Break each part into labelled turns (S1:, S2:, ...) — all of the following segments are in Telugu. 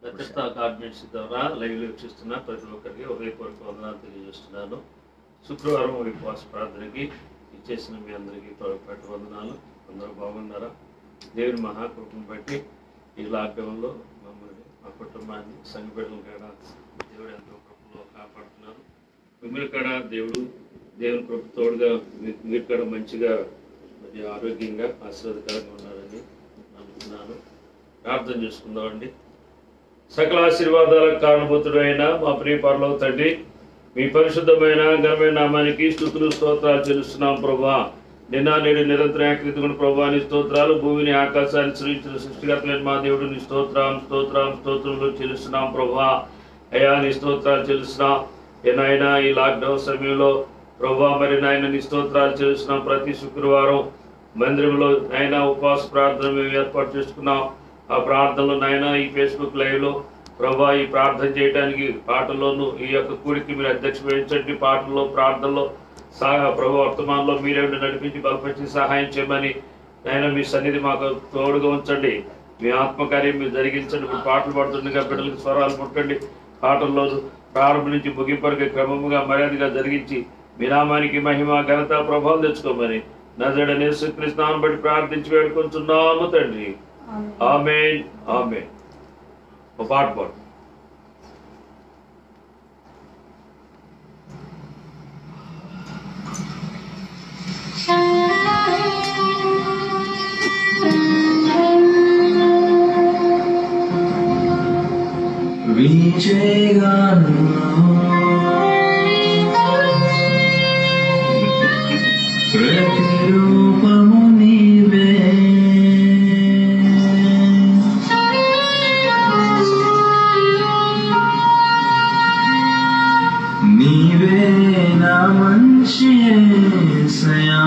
S1: నక్షత్ర కార్డినెన్స్ ద్వారా లైవ్లో వీక్షిస్తున్న ప్రతి ఒక్కరికి హృదయపూర్వక వందనాలు తెలియజేస్తున్నాను. శుక్రవారం ఉపవాస ప్రార్థనకి ఇచ్చేసిన మీ అందరికీ త్వరపాటి వందనాలు. అందరూ బాగున్నారా? దేవుని మహాకృపను బట్టి ఈ లాక్డౌన్లో మమ్మల్ని, మా కుటుంబాన్ని, సంఘ బిడ్డలను కూడా దేవుడు ఎంతో కృపలో కాపాడుతున్నారు. మిమ్మల్ని కూడా దేవుని కృప తోడుగా మీరు కూడా మంచిగా మరి ఆరోగ్యంగా ఆశీర్వాదకరంగా ఉన్నారని నమ్ముతున్నాను. ప్రార్థన చేసుకుందామండి. సకల ఆశీర్వాదాలకు కారణభూతుడైన మా ప్రియ పరలోక తండ్రి, మీ పరిశుద్ధమైన ఘనమైన నామానికి స్తుతులు స్తోత్రాలు చెల్లిస్తున్నాం ప్రభువా. నిన్న నేడు నిరంతరం ఏకరీతిగా ప్రభువా నీ స్తోత్రాలు. భూమిని ఆకాశాన్ని సృష్టించిన సృష్టికర్తమైన మా దేవుడు నీ స్తోత్రములు చెల్లిస్తున్నాం ప్రభువా. అయ్యా నీ స్తోత్రాలు చెల్లిస్తున్నాం. నాయనా ఈ లాక్డౌన్ సమయంలో ప్రభువా మరి నాయన నీ స్తోత్రాలు చెల్లిస్తున్నాం. ప్రతి శుక్రవారం మందిరంలో నాయన ఉపవాస ప్రార్థన మేము ఏర్పాటు చేసుకున్నాం. ఆ ప్రార్థనలో నాయన ఈ ఫేస్బుక్ లైవ్లో ప్రభా ఈ ప్రార్థన చేయడానికి పాటల్లోనూ ఈ యొక్క కూడికి మీరు అధ్యక్ష వహించండి. పాటల్లో ప్రార్థనలో ప్రభు వర్తమానంలో మీరే నడిపించి బలపరిచి సహాయం చేయమని నాయన మీ సన్నిధి మాకు తోడుగా ఉంచండి. మీ ఆత్మకార్యం మీరు జరిగించండి. ఇప్పుడు పాటలు పాడుతుండగా బిడ్డలకు స్వరాలు పుట్టండి. పాటల్లో ప్రారంభం నుంచి ముగింపరికి క్రమముగా మర్యాదగా జరిగించి మీ నామానికి మహిమ ఘనత ప్రభావం తెచ్చుకోమని నజరేయుడైన యేసుక్రీస్తు నామమున బట్టి ప్రార్థించి వేడుకొంచున్నాము తండ్రి. ఆమేన్ ఆమేన్. ఒక పాట పాడు.
S2: విజయగాను ప్రతిరూపము నీవే, నీవే నా మంచి యేసయ్యా.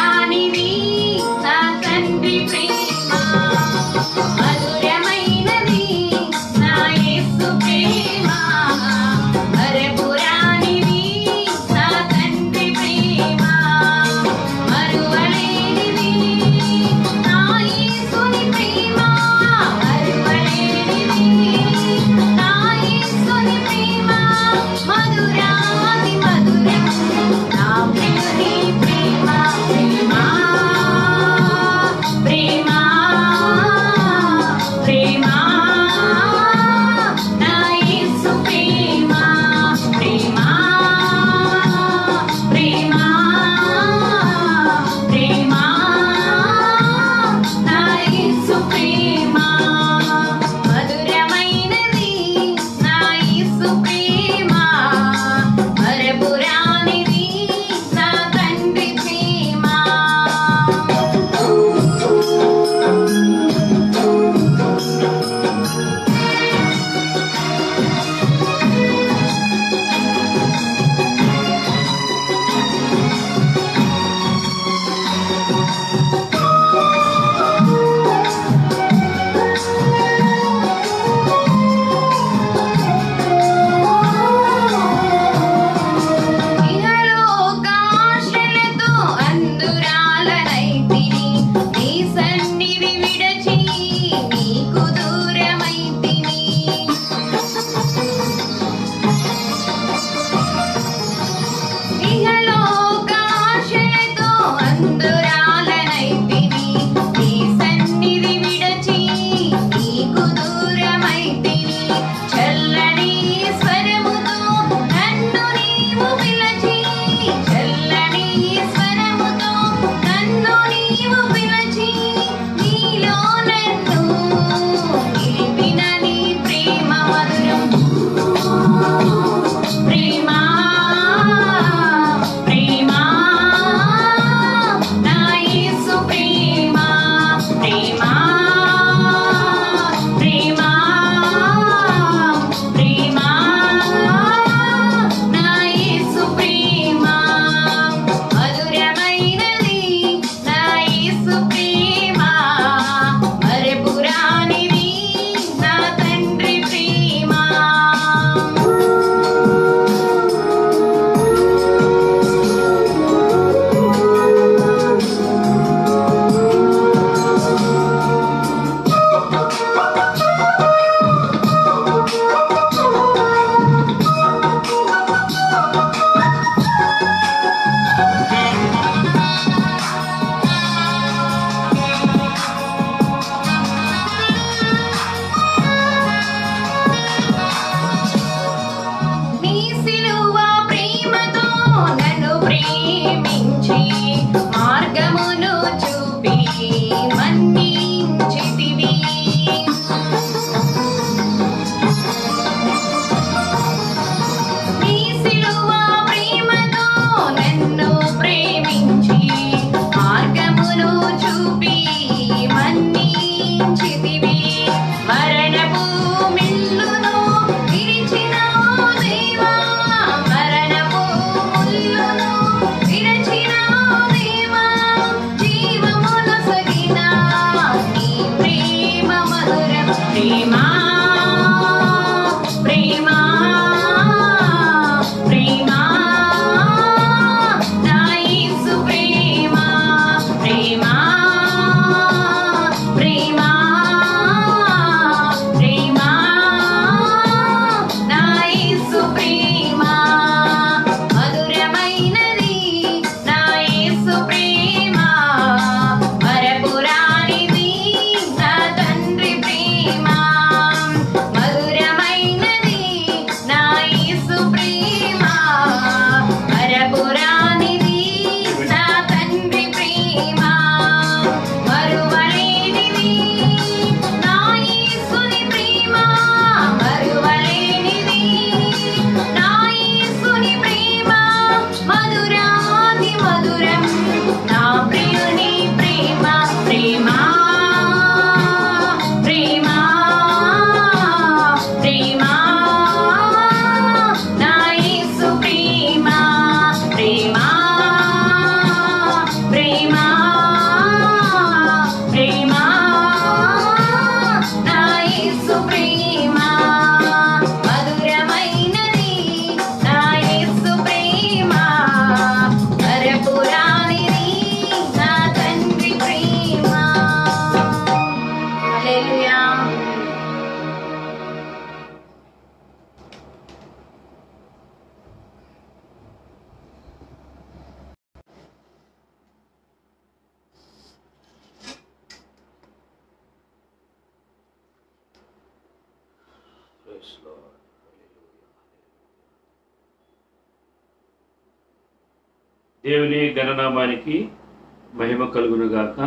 S3: మరపురానిది నా తండ్రి ప్రేమ మధురమైనది నా యేసు ప్రేమ మరపురానిది నా తండ్రి ప్రేమ మరువలేనిది నా యేసుని ప్రేమ మరువలేనిది నా యేసుని ప్రేమ మధురాతి మధురం నా ప్రియుని ప్రేమ ప్రేమ ప్రేమ ప్రేమ నా యేసు ప్రేమ ప్రేమ ప్రేమ ప్రేమ నా యేసు ప్రేమ మధురమైనది నా యేసు ప్రేమ మరపురానిది నా తండ్రి ప్రేమ ఇహలోకాశలతో అందురాలనైతిని నీ సన్నిధి విడచి నీకు దూరమైతిని ఇహలోకాశలతో అందురాలనైతిని నీ సన్నిధి విడచి నీకు దూరమైతిని చల్లని స్వరముతో నన్ను నీవు పిలచి చల్లని స్వరముతో నన్ను నీవు పిలచి నీలో నన్ను నిలిపిన నీ ప్రేమ మధురం ప్రేమ ప్రేమ నా యేసు ప్రేమ ప్రేమ ప్రేమ ప్రేమ నా యేసు ప్రేమ మధురమైనది నా యేసు ప్రేమ మరపురానిది నా తండ్రి ప్రేమ నీ సిలువ ప్రేమతో నన్ను ప్రేమించి మార్గమును చూపి మన్నించితివి నీ సిలువ ప్రేమతో నన్ను ప్రేమించి మార్గమును చూపి మన్నించితివి మరణపు మిల్లును విరిచినావు దేవా మరణపు ముల్లును విరచినావు దేవా జీవమును సగి
S1: దేవుని గణనామానికి మహిమ కలుగునుగాక.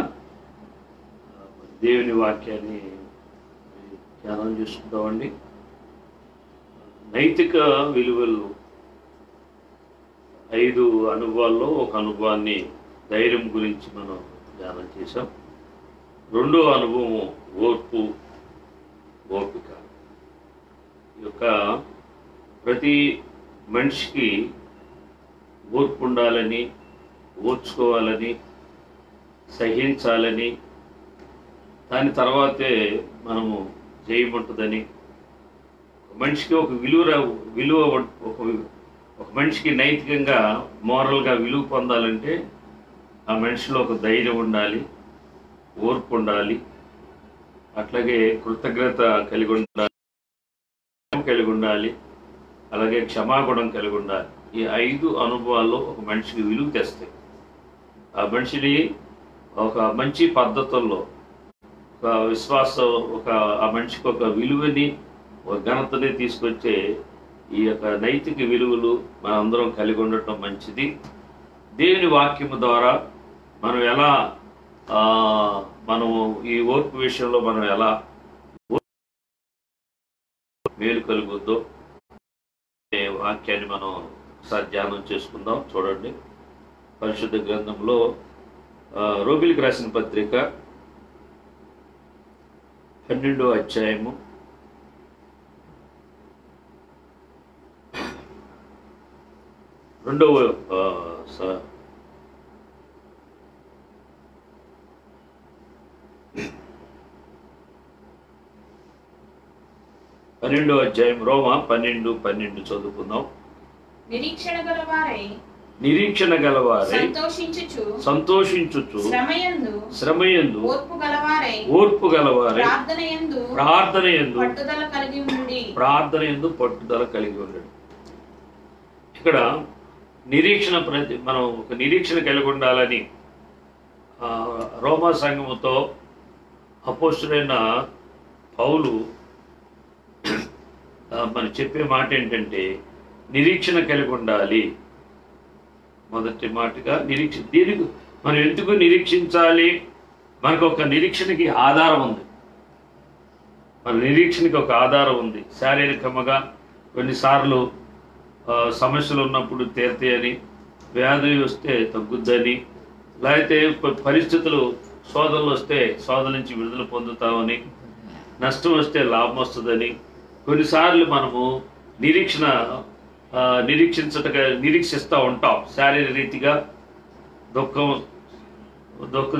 S1: దేవుని వాక్యాన్ని ధ్యానం చేసుకుందామండి. నైతిక విలువలు 5 అనుభవాల్లో ఒక అనుభవాన్ని ధైర్యం గురించి మనం ధ్యానం చేశాం. రెండో అనుభవం ఓపిక. ఈ యొక్క ప్రతి మనిషికి ఓర్పు ఉండాలని, ఓర్చుకోవాలని, సహించాలని, దాని తర్వాతే మనము జయం ఉంటుందని, మనిషికి ఒక విలువ ఒక మనిషికి నైతికంగా మోరల్గా విలువ పొందాలంటే ఆ మనిషిలో ఒక ధైర్యం ఉండాలి, ఓర్పు ఉండాలి, అట్లాగే కృతజ్ఞత కలిగి ఉండాలి, అలాగే క్షమాగుణం కలిగి ఉండాలి. ఈ 5 అనుభవాల్లో ఒక మనిషికి విలువ తెస్తాయి. ఆ మనిషిని ఒక మంచి పద్ధతుల్లో ఒక విశ్వాసం, ఆ మనిషికి ఒక విలువని, ఒక ఘనతని తీసుకొచ్చే ఈ యొక్క నైతిక విలువలు మనందరం కలిగి ఉండటం మంచిది. దేవుని వాక్యము ద్వారా మనం ఎలా మనము ఈ ఓర్పు విషయంలో మనం ఎలా మేలు కలుగుద్దో వాక్యాన్ని మనం ఒకసారి ధ్యానం చేసుకుందాం. చూడండి, పరిశుద్ధ గ్రంథంలో రోమిలికి రాసిన పత్రిక 12వ అధ్యాయము 12వ అధ్యాయం రోమా 12:12 చదువుకుందాం. నిరీక్షణ గలవారై సంతోషించుచు శ్రమయందు ఓర్పు గలవారై ప్రార్థనయందు పట్టుదల కలిగి ఉండడు. ఇక్కడ నిరీక్షణ, మనం ఒక నిరీక్షణ కలిగి ఉండాలని రోమా సంఘముతో అపోస్తులైన పౌలు మనం చెప్పే మాట ఏంటంటే నిరీక్షణ కలిగి ఉండాలి. మొదటి మాటగా దీనికి మనం ఎందుకు నిరీక్షించాలి? మనకు ఒక నిరీక్షణకి ఆధారం ఉంది. మన నిరీక్షణకి ఒక ఆధారం ఉంది. శారీరకంగా కొన్నిసార్లు సమస్యలు ఉన్నప్పుడు తీరుతాయని, వ్యాధి వస్తే తగ్గుద్దని, లేకపోతే పరిస్థితులు శోధనలు వస్తే శోధన నుంచి విడుదల పొందుతామని, నష్టం వస్తే లాభం వస్తుందని, కొన్నిసార్లు మనము నిరీక్షిస్తూ ఉంటాం. శారీరక రీతిగా దుఃఖ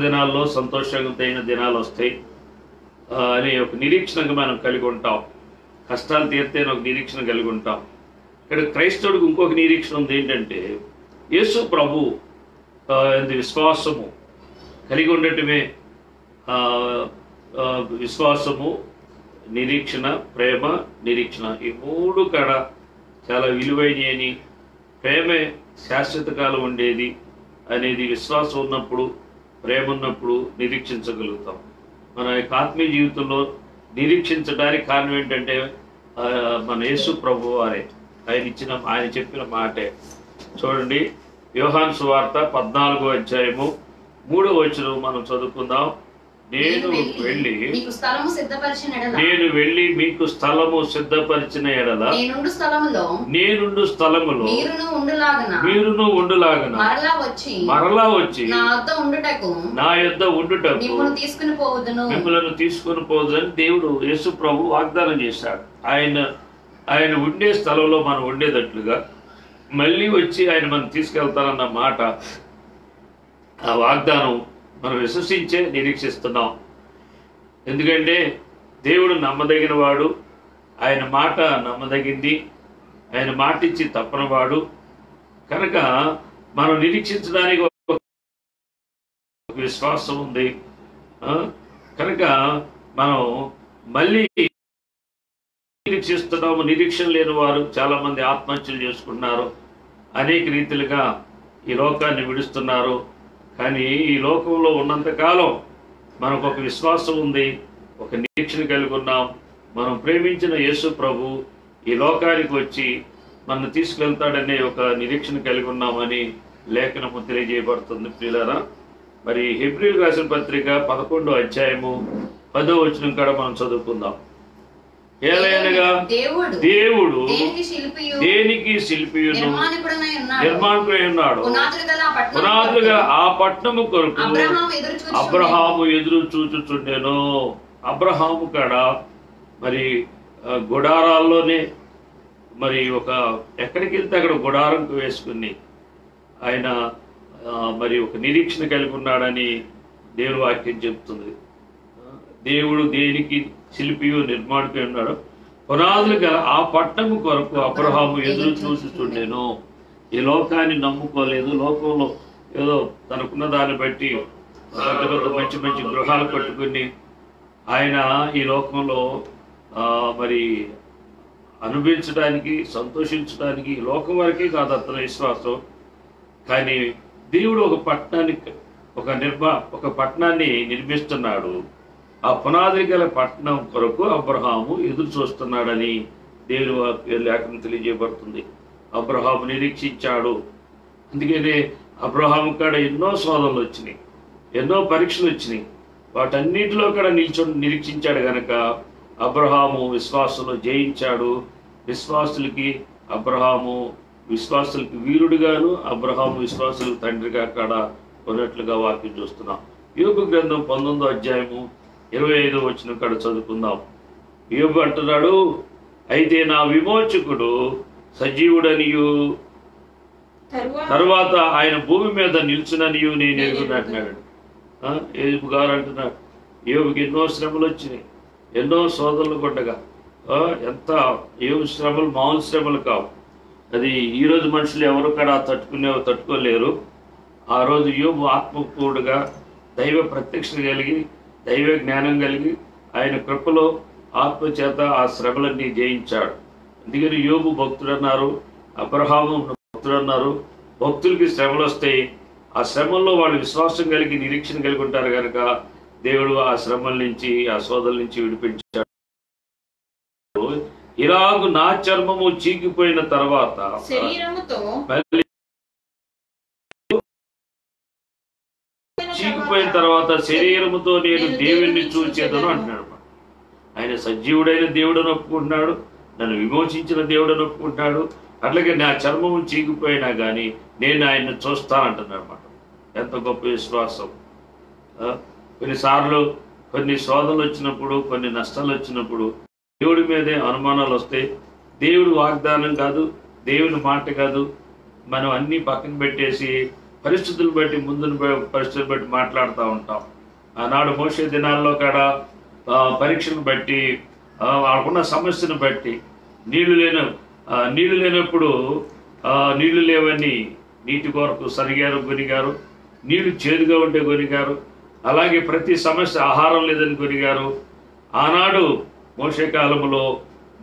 S1: దినాల్లో సంతోషమైన దినాలు వస్తాయి అనే ఒక నిరీక్షణగా మనం కలిగి ఉంటాం. కష్టాలు తీరితే ఒక నిరీక్షణ కలిగి ఉంటాం. ఇక్కడ క్రైస్తవుడికి ఇంకొక నిరీక్షణ ఉంది. ఏంటంటే యేసు ప్రభు విశ్వాసము కలిగి ఉండటమే. విశ్వాసము, నిరీక్షణ, ప్రేమ, నిరీక్షణ, ఈ 3 కడ చాలా విలువైనవి. ప్రేమే శాశ్వత కాలం ఉండేది అనేది విశ్వాసం ఉన్నప్పుడు, ప్రేమ ఉన్నప్పుడు నిరీక్షించగలుగుతాం. మన యొక్క ఆత్మీయ జీవితంలో నిరీక్షించడానికి కారణం ఏంటంటే మన యేసు ప్రభు వారే. ఆయన చెప్పిన మాటే. చూడండి, యోహాను సువార్త 14వ అధ్యాయము 3వ వచనం మనం చదువుకుందాం. నేను వెళ్ళి మీకు స్థలము సిద్ధపరిచిన ఎడల నేనుండు స్థలములో మీరును ఉండులాగన మరలా వచ్చి నా యొద్ద ఉండుటకు మిమ్మల్ని తీసుకుని పోదునని దేవుడు యేసు ప్రభు వాగ్దానం చేశాడు. ఆయన ఉండే స్థలంలో మనం ఉండేటట్లుగా మళ్ళీ వచ్చి ఆయన మనం తీసుకెళ్తారన్న మాట, ఆ వాగ్దానం మనం విశ్వసించే నిరీక్షిస్తున్నాం. ఎందుకంటే దేవుడు నమ్మదగిన వాడు, ఆయన మాట నమ్మదగింది, ఆయన మాట ఇచ్చి తప్పనివాడు. కనుక మనం నిరీక్షించడానికి విశ్వాసం ఉంది. కనుక మనం మళ్ళీ నిరీక్షిస్తున్నాము. నిరీక్షణ లేని వారు చాలా మంది ఆత్మహత్యలు చేసుకున్నారు, అనేక రీతిలుగా ఈ లోకాన్ని విడుస్తున్నారు. కానీ ఈ లోకంలో ఉన్నంతకాలం మనకు ఒక విశ్వాసం ఉంది, ఒక నిరీక్షణ కలిగి ఉన్నాం. మనం ప్రేమించిన యేసు ప్రభు ఈ లోకానికి వచ్చి మనల్ని తీసుకెళ్తాడనే ఒక నిరీక్షణ కలిగి ఉన్నామని లేఖనము తెలియజేయబడుతుంది ప్రియులారా. మరి హెబ్రీయులకు రాసిన పత్రిక 11వ అధ్యాయము 10వ వచనం కాడ మనం చదువుకుందాం. ఏలయనగా దేవుడు దేనికి శిల్పియును నిర్మాణకుడై ఉన్నాడు, పునాదులుగా ఆ పట్టణము కొరకు అబ్రహాము ఎదురు చూచుచుండెను. అబ్రహాము కాడ మరి గుడారాల్లోనే మరి ఒక ఎక్కడికి వెళ్తే అక్కడ గుడారంకు వేసుకుని ఆయన మరి ఒక నిరీక్షణ కలిగి ఉన్నాడని దేవుని వాక్యం చెప్తుంది. దేవుడు దేనికి శిల్పియు నిర్మాణకుడై ఉన్నాడు, పునాదులు గల ఆ పట్టణము కొరకు అబ్రహాము ఎదురు చూచుచుండెను. ఈ లోకాన్ని నమ్ముకోలేదు. లోకంలో ఏదో తనకున్న దాన్ని బట్టి పెద్ద పెద్ద మంచి మంచి గృహాలు కట్టుకుని ఆయన ఈ లోకంలో మరి అనుభవించడానికి సంతోషించడానికి లోకం వరకే కాదు అతని విశ్వాసం. కానీ దేవుడు ఒక పట్టణాన్ని నిర్మిస్తున్నాడు. ఆ పునాది గల పట్టణం కొరకు అబ్రహాము ఎదురు చూస్తున్నాడని దేవుని లేఖనం తెలియజేయబడుతుంది. అబ్రహాము నిరీక్షించాడు. అందుకనే అబ్రహాము కాడ ఎన్నో శోధనలు వచ్చినాయి, ఎన్నో పరీక్షలు వచ్చినాయి. వాటన్నిటిలో కూడా నిరీక్షించాడు గనక అబ్రహాము విశ్వాసంలో జయించాడు. విశ్వాసులకి వీరుడుగాను, అబ్రహాము విశ్వాసులకు తండ్రిగా కాడ ఉన్నట్లుగా వాక్యం చూస్తున్నాం. యోబు గ్రంథం 19వ అధ్యాయము 25వ వచనం కాడ చదువుకుందాం. యోబు అంటున్నాడు, అయితే నా విమోచకుడు సజీవుడనియు తరువాత ఆయన భూమి మీద నిల్చుననియు నేను ఎరుగునన్నాడు. యోబు గారు అంటున్నాడు, యోబుకి ఎన్నో శ్రమలు వచ్చినాయి, ఎన్నో శోధనలు కొట్టగా ఎంత యోబు శ్రమలు మామూలు శ్రమలు కావు. అది ఈరోజు మనుషులు ఎవరు కూడా తట్టుకోలేరు. ఆ రోజు యోబు ఆత్మపూర్ణుడుగా దైవ ప్రత్యక్షత కలిగి దైవ జ్ఞానం కలిగి ఆయన కృపలో ఆత్మచేత ఆ శ్రమలన్నీ జయించాడు. అందుకని యోబు భక్తుడన్నారు, అబ్రహాము భక్తుడన్నారు. భక్తులకి శ్రమలు వస్తాయి. ఆ శ్రమల్లో వాళ్ళు విశ్వాసం కలిగి నిరీక్షణ కలిగి ఉంటారు కనుక దేవుడు ఆ శ్రమల నుంచి ఆ శోధల నుంచి విడిపించాడు. ఇలాగు నా చర్మము చీకిపోయిన తర్వాత శరీరముతో నేను దేవుణ్ణి చూచేదను అంటున్నాడు. ఆయన సజీవుడైన దేవుడని ఒప్పుకుంటున్నాడు, నన్ను విమోచించిన దేవుడని ఒప్పుకుంటున్నాడు. అట్లాగే నా చర్మము చీకిపోయినా కానీ నేను ఆయన్ని చూస్తానంటున్నాడు అన్నమాట. ఎంత గొప్ప విశ్వాసం. కొన్నిసార్లు కొన్ని శోధనలు వచ్చినప్పుడు, కొన్ని నష్టాలు వచ్చినప్పుడు దేవుడి మీదే అనుమానాలు వస్తాయి. దేవుడు వాగ్దానం కాదు, దేవుని మాట కాదు. మనం అన్నీ పక్కన పెట్టేసి పరిస్థితులు బట్టి పరిస్థితులు బట్టి మాట్లాడుతూ ఉంటాం. ఆనాడు మోషే దినాల్లో కూడా పరీక్షను బట్టి వాళ్ళకున్న సమస్యను బట్టి నీళ్లు లేనప్పుడు నీళ్లు లేవని నీటి కొరకు సరిగారు గొనిగారు, నీళ్లు చేదుగా ఉంటే గొనిగారు. అలాగే ప్రతి సమస్య ఆహారం లేదని గొనిగారు. ఆనాడు మోషే కాలంలో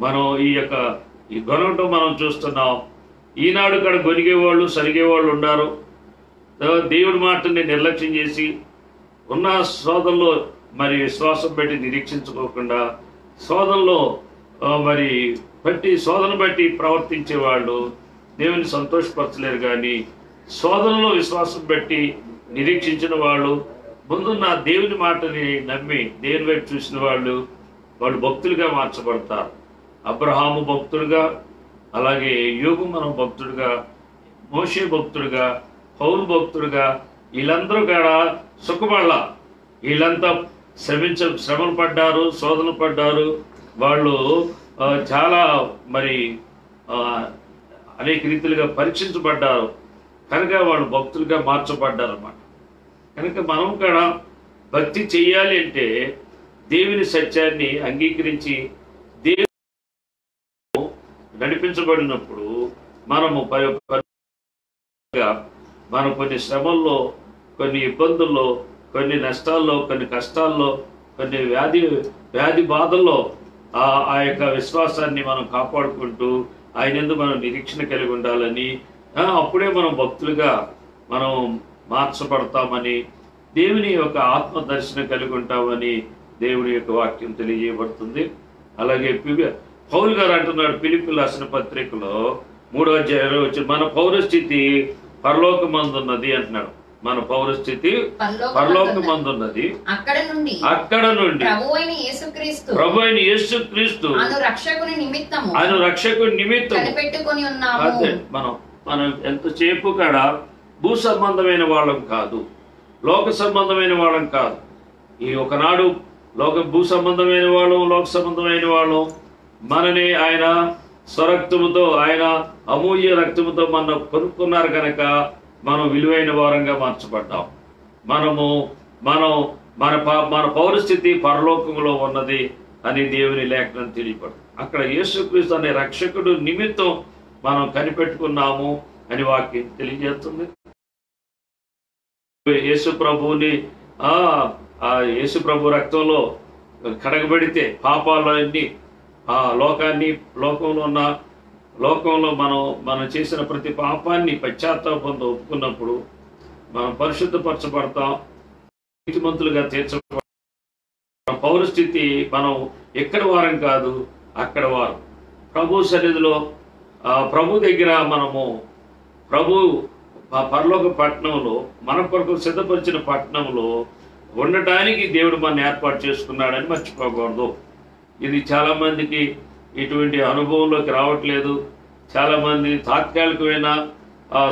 S1: మనం ఈ గొనగటం మనం చూస్తున్నాం. ఈనాడు ఇక్కడ గొనిగేవాళ్ళు సరిగేవాళ్ళు ఉన్నారు. దేవుడి మాటని నిర్లక్ష్యం చేసి ఉన్న శోధనలో మరి విశ్వాసం బట్టి నిరీక్షించుకోకుండా శోధనలో శోధన బట్టి ప్రవర్తించే వాళ్ళు దేవుని సంతోషపరచలేరు. కానీ శోధనలో విశ్వాసం బట్టి నిరీక్షించిన వాళ్ళు, ముందున్న దేవుని మాటని నమ్మి దేవుని వైపు చూసిన వాళ్ళు భక్తులుగా మార్చబడతారు. అబ్రహాము భక్తుడుగా, అలాగే యోబు మనం భక్తుడుగా, మోషే భక్తుడుగా, పౌలు భక్తుడుగా, వీళ్ళందరూ కూడా సుఖపడాల. వీళ్ళంతా శ్రమలు పడ్డారు, శోధన పడ్డారు. వాళ్ళు చాలా అనేక రీతిలుగా పరీక్షించబడ్డారు కనుక వాళ్ళు భక్తులుగా మార్చబడ్డారు అన్నమాట. కనుక మనం కూడా భక్తి చెయ్యాలి అంటే దేవుని సత్యాన్ని అంగీకరించి దేవుని నడిపించబడినప్పుడు మనము మనం కొన్ని శ్రమల్లో, కొన్ని ఇబ్బందుల్లో, కొన్ని నష్టాల్లో, కొన్ని కష్టాల్లో, కొన్ని వ్యాధి బాధల్లో ఆ యొక్క విశ్వాసాన్ని మనం కాపాడుకుంటూ ఆయన యందు మనం నిరీక్షణ కలిగి ఉండాలని, అప్పుడే మనం భక్తులుగా మనం మార్చబడతామని, దేవుని యొక్క ఆత్మ దర్శనం కలిగి ఉంటామని దేవుని యొక్క వాక్యం తెలియజేయబడుతుంది. అలాగే పౌలు గారు అంటున్నాడు ఫిలిప్పీయులకు రాసిన పత్రికలో 3వ అధ్యాయంలో వచ్చి మన పౌరస్థితి పరలోకమందున్నది అంటున్నాడు. మన పౌరస్థితి పరలోకమందున్నది.
S3: అక్కడ నుండి ప్రభువైన యేసుక్రీస్తు అను రక్షకుని నిమిత్తము కనిపెట్టుకొని ఉన్నాము.
S1: అదే మనం ఎంతసేపు కాడ భూ సంబంధమైన వాళ్ళం కాదు, లోక సంబంధమైన వాళ్ళం కాదు. ఈ ఒకనాడు భూ సంబంధమైన వాళ్ళం, లోక సంబంధమైన వాళ్ళం. మనని ఆయన స్వరక్తముతో, ఆయన అమూల్య రక్తముతో మన కొనుక్కున్నారు కనుక మనం విలువైన వారంగా మార్చబడ్డాం. మన పౌరస్థితి పరలోకములో ఉన్నది అని దేవుని లేఖనం తెలియపడు. అక్కడ యేసుక్రీస్తు అనే రక్షకుడు నిమిత్తం మనం కనిపెట్టుకున్నాము అని వాక్యం తెలియజేస్తుంది. యేసు ప్రభు రక్తంలో కడగబడితే పాపాలన్నీ లోకంలో మనం చేసిన ప్రతి పాపాన్ని పశ్చాత్తాపంతో ఒప్పుకున్నప్పుడు మనం పరిశుద్ధపరచబడతాం, నీతిమంతులుగా తీర్చబడతాం. మన పౌరస్థితి మనం ఎక్కడ వారం కాదు, అక్కడ వారం. ప్రభు సన్నిధిలో ప్రభు దగ్గర ప్రభు పరలోక పట్టణంలో మన కొరకు సిద్ధపరిచిన పట్టణంలో ఉండటానికి దేవుడు మన ఏర్పాటు చేసుకున్నాడని మర్చిపోకూడదు. ఇది చాలా మందికి ఇటువంటి అనుభవంలోకి రావట్లేదు. చాలా మంది తాత్కాలికమైన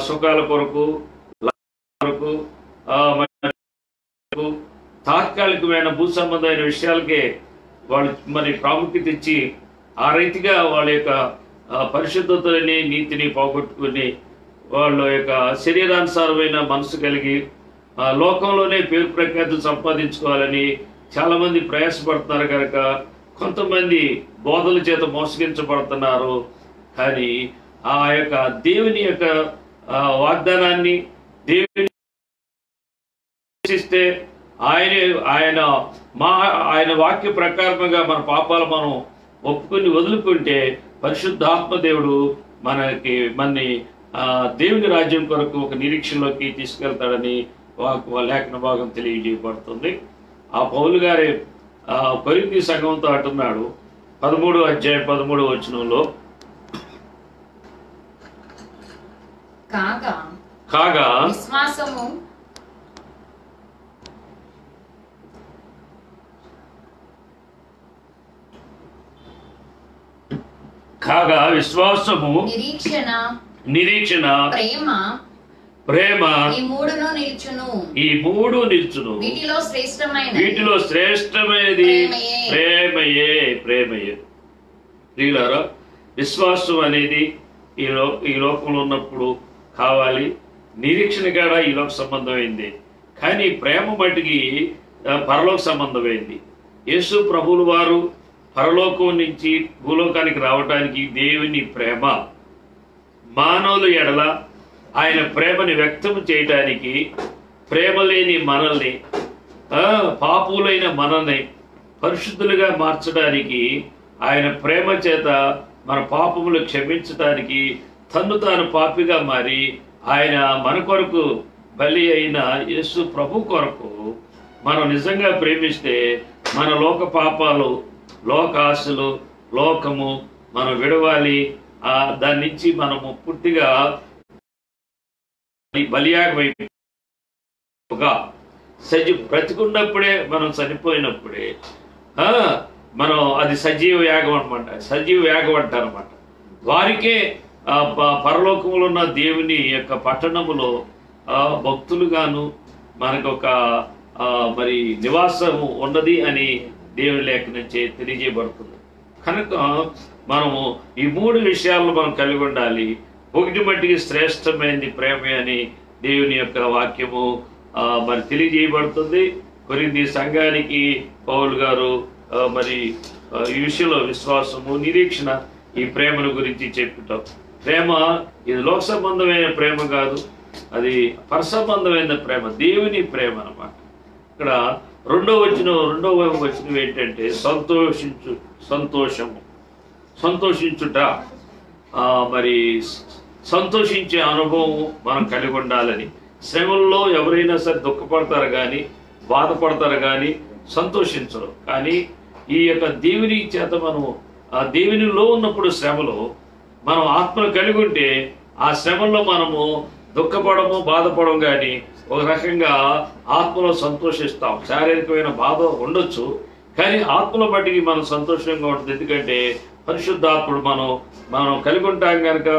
S1: సుఖాల కొరకు తాత్కాలికమైన భూ సంబంధమైన విషయాలకే వాళ్ళు మరి ప్రాముఖ్యత ఇచ్చి ఆ రీతిగా వాళ్ళ యొక్క పరిశుద్ధతని, నీతిని పోగొట్టుకుని వాళ్ళ యొక్క శరీరానుసారమైన మనసు కలిగి లోకంలోనే పేరు ప్రఖ్యాతులు సంపాదించుకోవాలని చాలా మంది ప్రయాసపడుతున్నారు కనుక కొంతమంది బోధల చేత మోసగించబడుతున్నారు. కానీ ఆ యొక్క దేవుని యొక్క వాగ్దానాన్ని దేవుని ఇస్తే ఆయన వాక్య ప్రకారంగా మన పాపాలు మనం ఒప్పుకొని వదులుకుంటే పరిశుద్ధాత్మ దేవుడు మనని దేవుని రాజ్యం కొరకు ఒక నిరీక్షణలోకి తీసుకెళ్తాడని లేఖన భాగం తెలియజేయబడుతుంది. ఆ పౌలు గారి కొరింథీ సంఘంతో అంటున్నాడు 13వ అధ్యాయం 13వ వచనంలో, కాగా విశ్వాసము, నిరీక్షణ, ప్రేమ ఈ మూడు నిల్చును. వీటిలో శ్రేష్టమైనది ప్రేమయే. ప్రియులారా, విశ్వాసం అనేది ఈ లోకంలో ఉన్నప్పుడు కావాలి. నిరీక్షణ కూడా ఈ లోక సంబంధమైంది. కానీ ప్రేమ మటుకి పరలోక సంబంధమైంది. యేసు ప్రభువుల వారు పరలోకం నుంచి భూలోకానికి రావటానికి దేవుని ప్రేమ, మానవుల ఎడల ఆయన ప్రేమని వ్యక్తం చేయటానికి, ప్రేమ లేని మనల్ని, పాపులైన మనల్ని పరిశుద్ధులుగా మార్చడానికి, ఆయన ప్రేమ చేత మన పాపములు క్షమించడానికి తన్ను తాను పాపిగా మారి ఆయన మన కొరకు బలి అయిన యేసు ప్రభు కొరకు మనం నిజంగా ప్రేమిస్తే మన లోక పాపాలు, లోక ఆశలు, లోకము మనం విడవాలి. దాని నుంచి మనము పూర్తిగా బలియాగమైపోగా బ్రతికున్నప్పుడే మనం చనిపోయినప్పుడే మనం అది సజీవ యాగం అనమాట. సజీవ యాగం అంటారన్నమాట. వారికే పరలోకములో ఉన్న దేవుని యొక్క పట్టణములో భక్తులుగాను మనకు ఒక మరి నివాసము ఉన్నది అని దేవుని లేఖ నుంచి తెలియజేయబడుతుంది. కనుక మనము ఈ మూడు విషయాలను మనం కలిగి ఉండాలి. ఒకటి మట్టికి శ్రేష్టమైనది ప్రేమ అని దేవుని యొక్క వాక్యము మరి తెలియజేయబడుతుంది. కొరింథీ సంఘానికి పౌలు గారు మరి ఈ విషయంలో విశ్వాసము, నిరీక్షణ, ఈ ప్రేమను గురించి చెప్పుతాం. ప్రేమ ఇది లోక సంబంధమైన ప్రేమ కాదు, అది పరసంబంధమైన ప్రేమ, దేవుని ప్రేమ అన్నమాట. ఇక్కడ రెండవ వచనం ఏంటంటే సంతోషించుట, మరి సంతోషించే అనుభవం మనం కలిగి ఉండాలని. శ్రమల్లో ఎవరైనా సరే దుఃఖపడతారు కానీ, బాధపడతారు కానీ సంతోషించరు. కానీ ఈ యొక్క దేవుని చేత మనం ఆ దేవునిలో ఉన్నప్పుడు శ్రమలో మనం ఆత్మను కలిగి ఉంటే ఆ శ్రమల్లో మనము దుఃఖపడము బాధపడము, కానీ ఒక రకంగా ఆత్మలో సంతోషిస్తాం. శారీరకమైన బాధ ఉండొచ్చు, కానీ ఆత్మలో బట్టికి మనం సంతోషంగా ఉంటుంది. ఎందుకంటే పరిశుద్ధాత్ముడు మనం కలిగి ఉంటాం కనుక,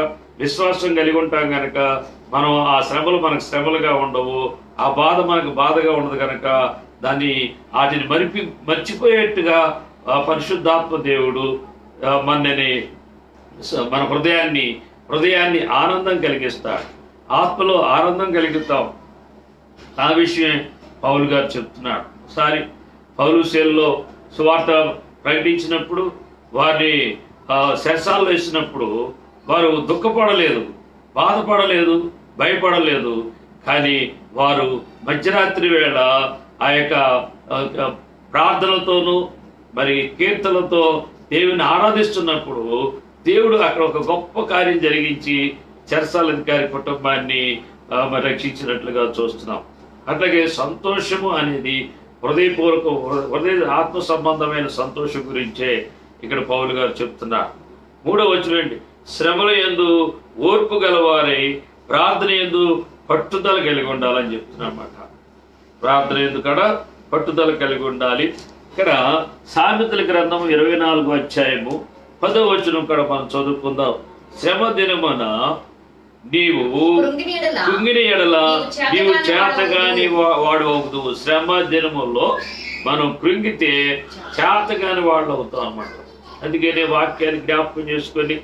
S1: విశ్వాసం కలిగి ఉంటాం కనుక మనం ఆ శ్రమలు మనకు శ్రమలుగా ఉండవు, ఆ బాధ మనకు బాధగా ఉండదు కనుక వాటిని మర్చిపోయేట్టుగా పరిశుద్ధాత్మ దేవుడు మన హృదయాన్ని ఆనందం కలిగిస్తాడు. ఆత్మలో ఆనందం కలిగిస్తాం. ఆ విషయం పౌలు గారు చెప్తున్నాడు. ఒకసారి పౌలు శైలిలో సువార్త ప్రకటించినప్పుడు వారిని శరసాల్లో వేసినప్పుడు వారు దుఃఖపడలేదు, బాధపడలేదు, భయపడలేదు. కానీ వారు మధ్యరాత్రి వేళ ఆ యొక్క ప్రార్థనలతోనూ మరి కీర్తనలతో దేవుని ఆరాధిస్తున్నప్పుడు దేవుడు అక్కడ ఒక గొప్ప కార్యం జరిగించి చెరసాల అధికారి కుటుంబాన్ని రక్షించినట్లుగా చూస్తున్నాం. అట్లాగే సంతోషము అనేది హృదయ ఆత్మ సంబంధమైన సంతోషం గురించే ఇక్కడ పౌలు గారు చెప్తున్నారు. 3వ వచనం, శ్రమల యందు ఓర్పు గలవారై ప్రార్థన యందు పట్టుదల కలిగి ఉండాలని చెప్తున్నమాట. ప్రార్థన యందు కూడా పట్టుదల కలిగి ఉండాలి. ఇక్కడ సామెతల గ్రంథం 24వ అధ్యాయము 10వ వచనం కూడా మనం చదువుకుందాం. శ్రమ దినమున నీవు కృంగిన ఎడల నీవు చేతగాని వాడు అవుతావు. శ్రమ దినములో మనం కృంగితే చేతగాని వాళ్ళు అవుతాం అన్నమాట. అందుకనే వాక్యాన్ని జ్ఞాపకం చేసుకొని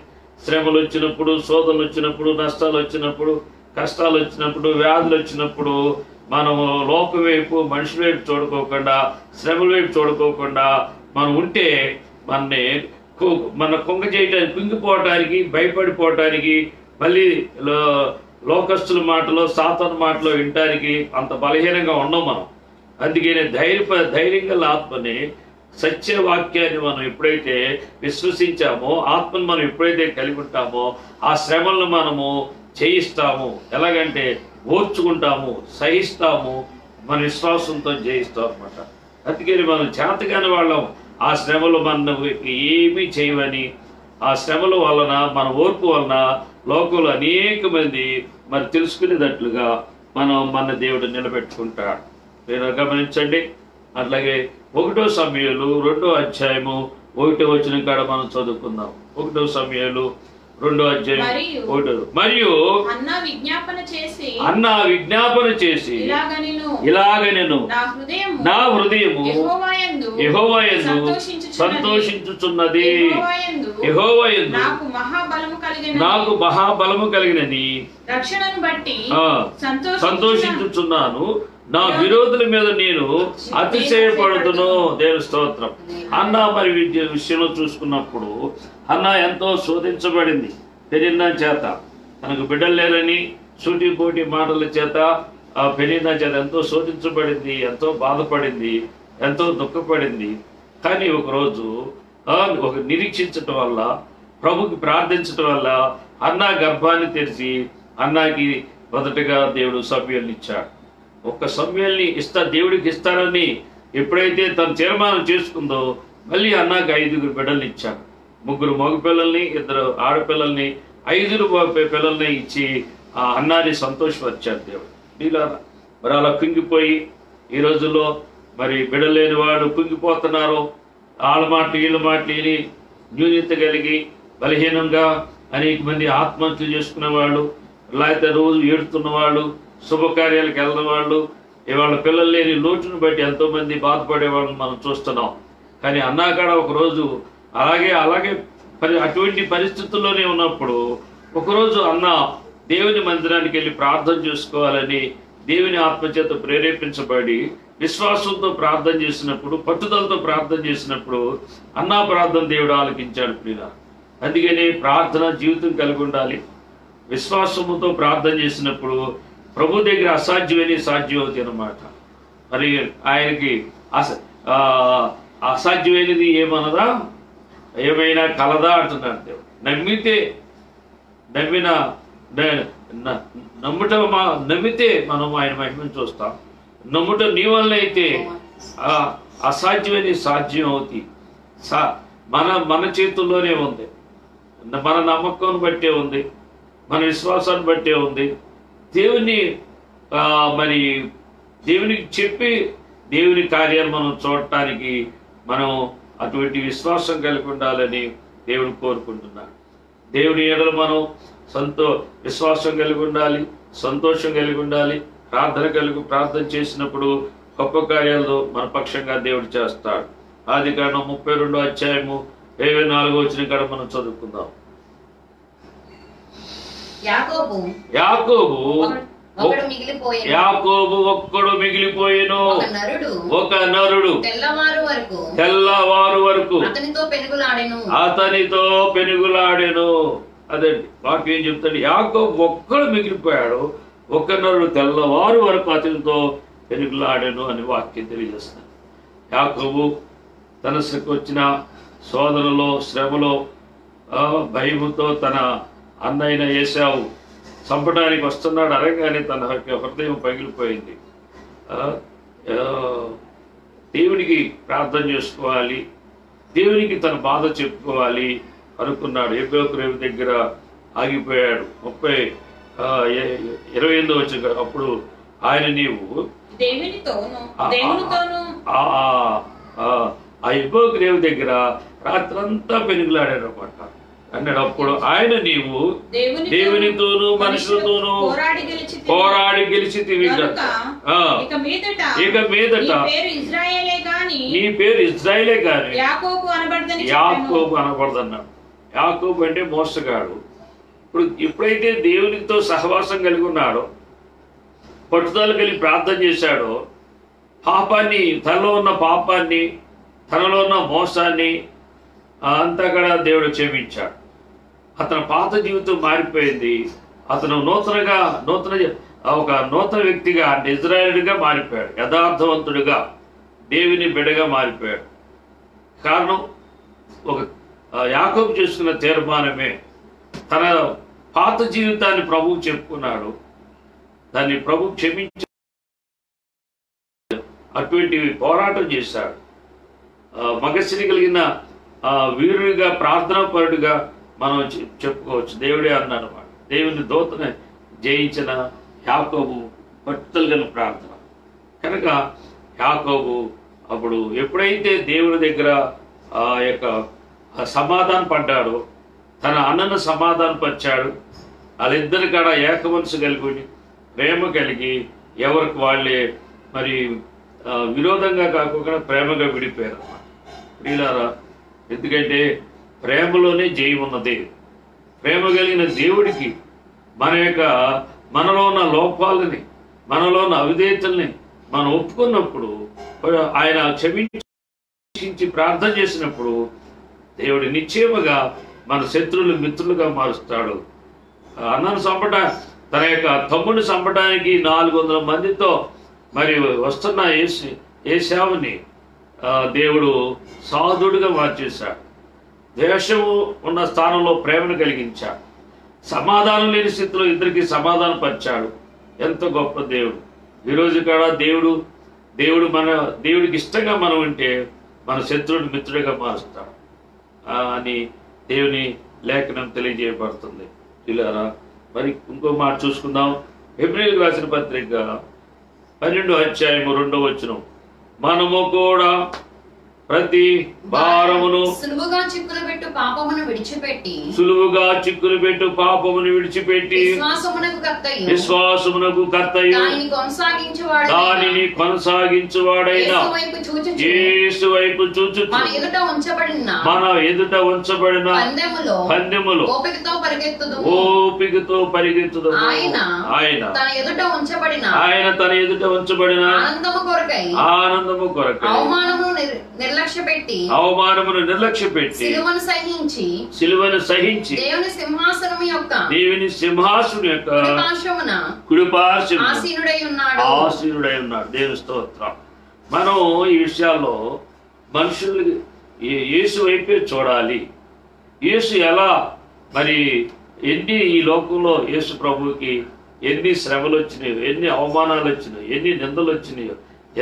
S1: శ్రమలు వచ్చినప్పుడు, శోధనలు వచ్చినప్పుడు, నష్టాలు వచ్చినప్పుడు, కష్టాలు వచ్చినప్పుడు, వ్యాధులు వచ్చినప్పుడు మనము లోకం వైపు, మనుషుల వైపు చూడుకోకుండా, శ్రమల వైపు చూడుకోకుండా మనం ఉంటే మన కుంగ చేయడానికి, కుంగిపోవటానికి, భయపడిపోవటానికి, మళ్ళీ లోకస్తుల మాటలో, సాతాను మాటలో వినటానికి అంత బలహీనంగా ఉన్నాం మనం. అందుకనే ధైర్యంగా ఆత్మని, సత్యవాక్యాన్ని మనం ఎప్పుడైతే విశ్వసించామో, ఆత్మను మనం ఎప్పుడైతే కలిగి ఉంటామో ఆ శ్రమలను మనము జయిస్తాము. ఎలాగంటే ఓర్చుకుంటాము, సహిస్తాము, మన విశ్వాసంతో జయిస్తాం అన్నమాట. అందుకని మనం చేతగాని వాళ్ళం ఆ శ్రమలు మన ఏమీ చేయవని, ఆ శ్రమల వలన, మన ఓర్పు వలన లోకంలో అనేక మంది మరి తెలుసుకునేటట్లుగా మన దేవుడు నిలబెట్టుకుంటాడు. మీరు గమనించండి. అట్లాగే 1 సమూయేలు 2వ అధ్యాయము 1వ వచనం కాడ మనం చదువుకుందాం. 1 సమూయేలు 2వ అధ్యాయం 1. మరియు అన్నా విజ్ఞాపన చేసి ఇలాగ నేను నా హృదయము యెహోవా యందు సంతోషించుచున్నది, యెహోవా యందు నాకు మహాబలము కలిగినని
S3: రక్షణను బట్టి
S1: సంతోషించుచున్నాను, నా విరోధుల మీద నేను అతిశయపడుతును. దేవుని స్తోత్రం. అన్నా మరి విషయంలో చూసుకున్నప్పుడు అన్నా ఎంతో శోధించబడింది. పెనిన్నా చేత, తనకు బిడ్డలు లేరని సూటిపోటి మాటల చేత ఆ పెనిన్నా చేత ఎంతో శోధించబడింది, ఎంతో బాధపడింది, ఎంతో దుఃఖపడింది. కానీ ఒకరోజు ఒక నిరీక్షించటం వల్ల, ప్రభుకి ప్రార్థించటం వల్ల అన్నా గర్భాన్ని తెరిచి అన్నాకి మొదటగా దేవుడు సమూయేలుని ఇచ్చాడు. ఒక్క సమూయేలుని దేవుడికి ఇస్తానని ఎప్పుడైతే తను తీర్మానం చేసుకుందో మళ్ళీ అన్నాకి 5 బిడ్డల్ని ఇచ్చాడు. 3 మగ పిల్లల్ని, 2 ఆడపిల్లల్ని, 5 పిల్లల్ని ఇచ్చి ఆ అన్నాన్ని సంతోషపరిచాడు దేవుడు. వీళ్ళారా మరి అలా కుంగిపోయి ఈ రోజుల్లో మరి బిడ్డలు లేని వాడు కుంగిపోతున్నారు. వాళ్ళ మాటలు వీళ్ళ మాటలు విని న్యూనత కలిగి బలహీనంగా అనేక మంది ఆత్మహత్యలు చేసుకునే వాళ్ళు, లేకపోతే రోజు ఏడుతున్న వాళ్ళు, శుభకార్యాలకు వెళ్ళిన వాళ్ళు, ఇవాళ పిల్లలు లేని లోటును బట్టి ఎంతో మంది బాధపడే వాళ్ళని మనం చూస్తున్నాం. కానీ అన్నాకాడ ఒకరోజు అలాగే అటువంటి పరిస్థితుల్లోనే ఉన్నప్పుడు ఒకరోజు అన్న దేవుని మందిరానికి వెళ్ళి ప్రార్థన చేసుకోవాలని దేవుని ఆత్మచేత ప్రేరేపించబడి విశ్వాసంతో ప్రార్థన చేసినప్పుడు, పట్టుదలతో ప్రార్థన చేసినప్పుడు అన్నా ప్రార్థన దేవుడు ఆలకించాడు. ప్రియుల, అందుకని ప్రార్థన జీవితం కలిగి ఉండాలి. విశ్వాసముతో ప్రార్థన చేసినప్పుడు ప్రభు దగ్గర అసాధ్యమని సాధ్యం అవుతుంది అన్నమాట. మరి ఆయనకి అసాధ్యమైనది ఏమన్నదా, ఏమైనా కలదా అంటున్నాడు దేవుడు. నమ్మితే మనం ఆయన మహిమను చూస్తాం. నమ్ముట నీ వల్ల అయితే అసాధ్యమని సాధ్యం అవుతుంది. మన చేతుల్లోనే ఉంది. మన నమ్మకం బట్టే ఉంది, మన విశ్వాసాన్ని బట్టే ఉంది. దేవుని మరి దేవునికి చెప్పి దేవుని కార్యాలు మనం చూడటానికి మనం అటువంటి విశ్వాసం కలిగి ఉండాలని దేవుడు కోరుకుంటున్నాడు. దేవుని ఎడల మనం విశ్వాసం కలిగి ఉండాలి, సంతోషం కలిగి ఉండాలి. ప్రార్థన చేసినప్పుడు గొప్ప కార్యాలు మన పక్షంగా దేవుడు చేస్తాడు. ఆదికాండం 32వ అధ్యాయము 24వ వచనం కాడ మనం చదువుకుందాం.
S3: యాకోబు
S1: ఒక్కడు మిగిలిపోయెను, ఒక నరుడు
S3: తెల్లవారు వరకు
S1: అతనితో పెనుగులాడెను. అదండి వాక్యం ఏం చెప్తాడు. యాకోబు ఒక్కడు మిగిలిపోయాడు, ఒక నరుడు తెల్లవారు వరకు అతనితో పెనుగులాడెను అని వాక్యం తెలియజేస్తాడు. యాకోబు తనకు వచ్చిన శోధనలో, శ్రమలో, భయముతో తన అన్నయ్య ఏశావు చంపడానికి వస్తున్నాడు అనగానే తన హృదయం పగిలిపోయింది. దేవునికి ప్రార్థన చేసుకోవాలి, దేవునికి తన బాధ చెప్పుకోవాలి అనుకున్నాడు. ఎబ్బేకురేవు దగ్గర ఆగిపోయాడు. 28వ వచనం. అప్పుడు ఆయన నీవు ఆ ఎబ్బేకురేవు దగ్గర రాత్రంతా పెనుగులాడాడు అన్నమాట అన్నాడు. అప్పుడు ఆయన నీవు దేవునితోనూ మనుషులతోనూ పోరాడి గెలిచితివి గనుక ఇక మీదట నీ పేరు ఇజ్రాయేలే గాని యాకోబు అనబడదన్నాడు. యాకోబు అంటే మోసగాడు. ఎప్పుడైతే దేవునితో సహవాసం కలిగి ఉన్నాడో, పట్టుదల కలిగి ప్రార్థన చేశాడో, పాపాన్ని, తనలో ఉన్న పాపాన్ని, తనలో ఉన్న మోసాన్ని అంతా కూడా దేవుడు క్షమించాడు. అతని పాత జీవితం మారిపోయింది. అతను నూతన వ్యక్తిగా, ఇజ్రాయేలుడిగా మారిపోయాడు. యథార్థవంతుడిగా, దేవుని బిడ్డగా మారిపోయాడు. కారణం యాకోబు చేసుకున్న తీర్మానమే. తన పాత జీవితాన్ని ప్రభువు చెప్పుకున్నాడు, దాన్ని ప్రభు క్షమించి అటువంటి పోరాటం చేశాడు. మగసిరి కలిగిన వీరుడిగా, ప్రార్థనాపరుడిగా మనం చెప్పుకోవచ్చు. దేవుడే అన్నాడు అన్నమాట. దేవుని దూతను జయించిన యాకోబు పట్టుదల గల ప్రార్థన. కనుక యాకోబు అప్పుడు ఎప్పుడైతే దేవుని దగ్గర సమాధానం పడ్డాడో, తన అన్నను సమాధానం పరిచాడు. వాళ్ళిద్దరి కాడ ఏక మనసు కలిగి, ప్రేమ కలిగి, ఎవరికి వాళ్ళే మరి విరోధంగా కాకుండా ప్రేమగా విడిపోయారు అన్నమాట. ప్రియులారా, ఎందుకంటే ప్రేమలోనే జయం ఉన్నది. ప్రేమ కలిగిన దేవుడికి మనలో ఉన్న లోపాలని, మనలో ఉన్న అవిధేయతల్ని మనం ఒప్పుకున్నప్పుడు, ఆయన క్షమించి ప్రార్థన చేసినప్పుడు దేవుడు నిశ్చయముగా మన శత్రువులు మిత్రులుగా మారుస్తాడు. అన్నను తన తమ్ముడిని చంపడానికి 400 మందితో మరి వస్తున్న ఏశావుని దేవుడు సాధుడుగా మార్చేశాడు. ద్వేషము ఉన్న స్థానంలో ప్రేమను కలిగించాడు. సమాధానం లేని స్థితిలో ఇద్దరికి సమాధానం పరిచాడు. ఎంత గొప్ప దేవుడు! ఈరోజు కూడా దేవుడికి ఇష్టంగా మనం ఉంటే మన శత్రువుని మిత్రుడిగా మారుస్తాడు అని దేవుని లేఖనం తెలియజేయబడుతుంది. ఇలా మరి ఇంకో మాట చూసుకుందాం. హెబ్రీయులకు రాసిన పత్రిక 12వ అధ్యాయము 2వ వచనం. మనము కూడా ప్రతి భారమును
S3: సులువుగా చిక్కులు పెట్టు పాపమును విడిచిపెట్టి
S1: విశ్వాసమునకు కర్తయు దానిని కొనసాగించువాడైన యేసు వైపు చూచుచు మన ఎదుట ఉంచబడిన పందెములో ఓపికతో పరిగెత్తుదు. ఆయన తన ఎదుట ఉంచబడిన ఆనందము కొరకై అవమానమును నిర్లక్ష్యపెట్టి సిలువను సహించి దేవుని సింహాసనం యొక్క కుడిపార్శ్వమున ఆసీనుడై ఉన్నాడు. దేవుని స్తోత్రం. మనం ఈ విషయాల్లో మనుషులు యేసు వైపే చూడాలి. యేసు ఎలా మరి ఈ లోకంలో యేసు ప్రభువుకి ఎన్ని శ్రమలు వచ్చినాయో, ఎన్ని అవమానాలు వచ్చినాయో, ఎన్ని నిందలు వచ్చినాయో,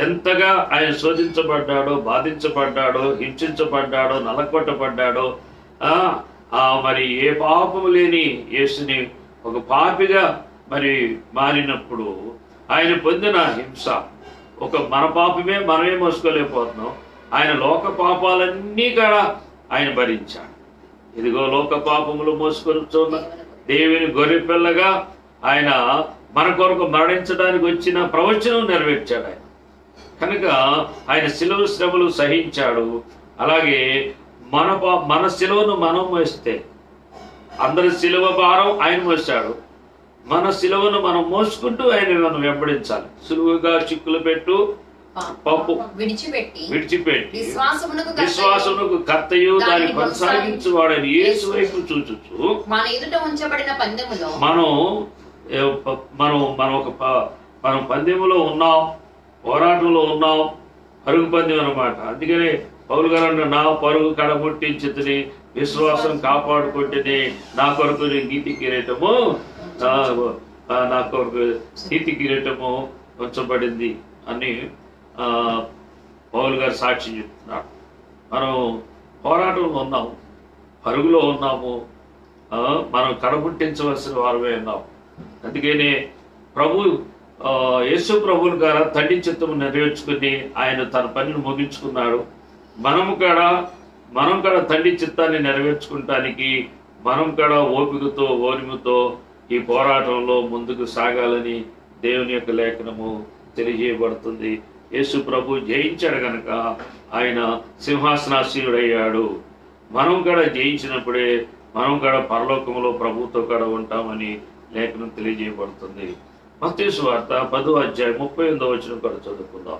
S1: ఎంతగా ఆయన శోధించబడ్డాడో, బాధించబడ్డాడో, హింసించబడ్డాడో, నలకొట్టబడ్డాడో, మరి ఏ పాపము లేని యేసుని ఒక పాపిగా మరి మారినప్పుడు ఆయన పొందిన హింస, మన పాపమే మనమే మోసుకోలేకపోతున్నాం, ఆయన లోక పాపాలన్నీ కూడా ఆయన భరించాడు. ఇదిగో లోక పాపములు మోసుకొనిచున్న దేవుని గొర్రెపిల్లగా ఆయన మన కొరకు మరణించడానికి వచ్చిన ప్రవచనం నెరవేర్చాడు ఆయన. కనుక ఆయన శిలువ శ్రమలు సహించాడు. అలాగే మన శిలువను మనం మోస్తే, అందరి శిలువ భారం ఆయన మోసాడు, మన శిలువను మనం మోసుకుంటూ ఆయన మనం వెంబడించాలి. సులువుగా చిక్కులు పెట్టు పప్పు విడిచిపెట్టి విశ్వాసమునకు కర్తయు దాన్ని కొనసాగించువాడని యేసు వైపు చూచుచు
S3: మన ఎదుట ఉంచబడిన పందెములో
S1: మనం పందెములో ఉన్నాం, పోరాటంలో ఉన్నాం, పరుగు పందెం అన్నమాట. అందుకనే పౌలు గారు నా పరుగు కడముట్టించుని విశ్వాసం కాపాడుకుంటేనే నా కొరకు నీతి కిరీటము నా కొరకు నీతి కిరీటము ఉంచబడింది అని పౌలు గారు సాక్షి చెప్తున్నాడు. మనం పోరాటంలో ఉన్నాము, పరుగులో ఉన్నాము, మనం కడముట్టించవలసిన వారమే ఉన్నాం. అందుకనే యేసు ప్రభువుని గారు తండ్రి చిత్తము నెరవేర్చుకుని ఆయన తన పనిని ముగించుకున్నాడు. మనం కూడా తండ్రి చిత్తాన్ని నెరవేర్చుకుంటానికి మనం కూడా ఓపికతో ఓర్మితో ఈ పోరాటంలో ముందుకు సాగాలని దేవుని యొక్క లేఖనము తెలియజేయబడుతుంది. యేసు ప్రభు జయించాడు కనుక ఆయన సింహాసనాసీనుడయ్యాడు. మనం కూడా జయించినప్పుడే మనం కూడా పరలోకంలో ప్రభుతో కూడా ఉంటామని లేఖనం తెలియజేయబడుతుంది. మత్తయి సువార్త 10వ అధ్యాయం 38వ వచనం కూడా చదువుకుందాం.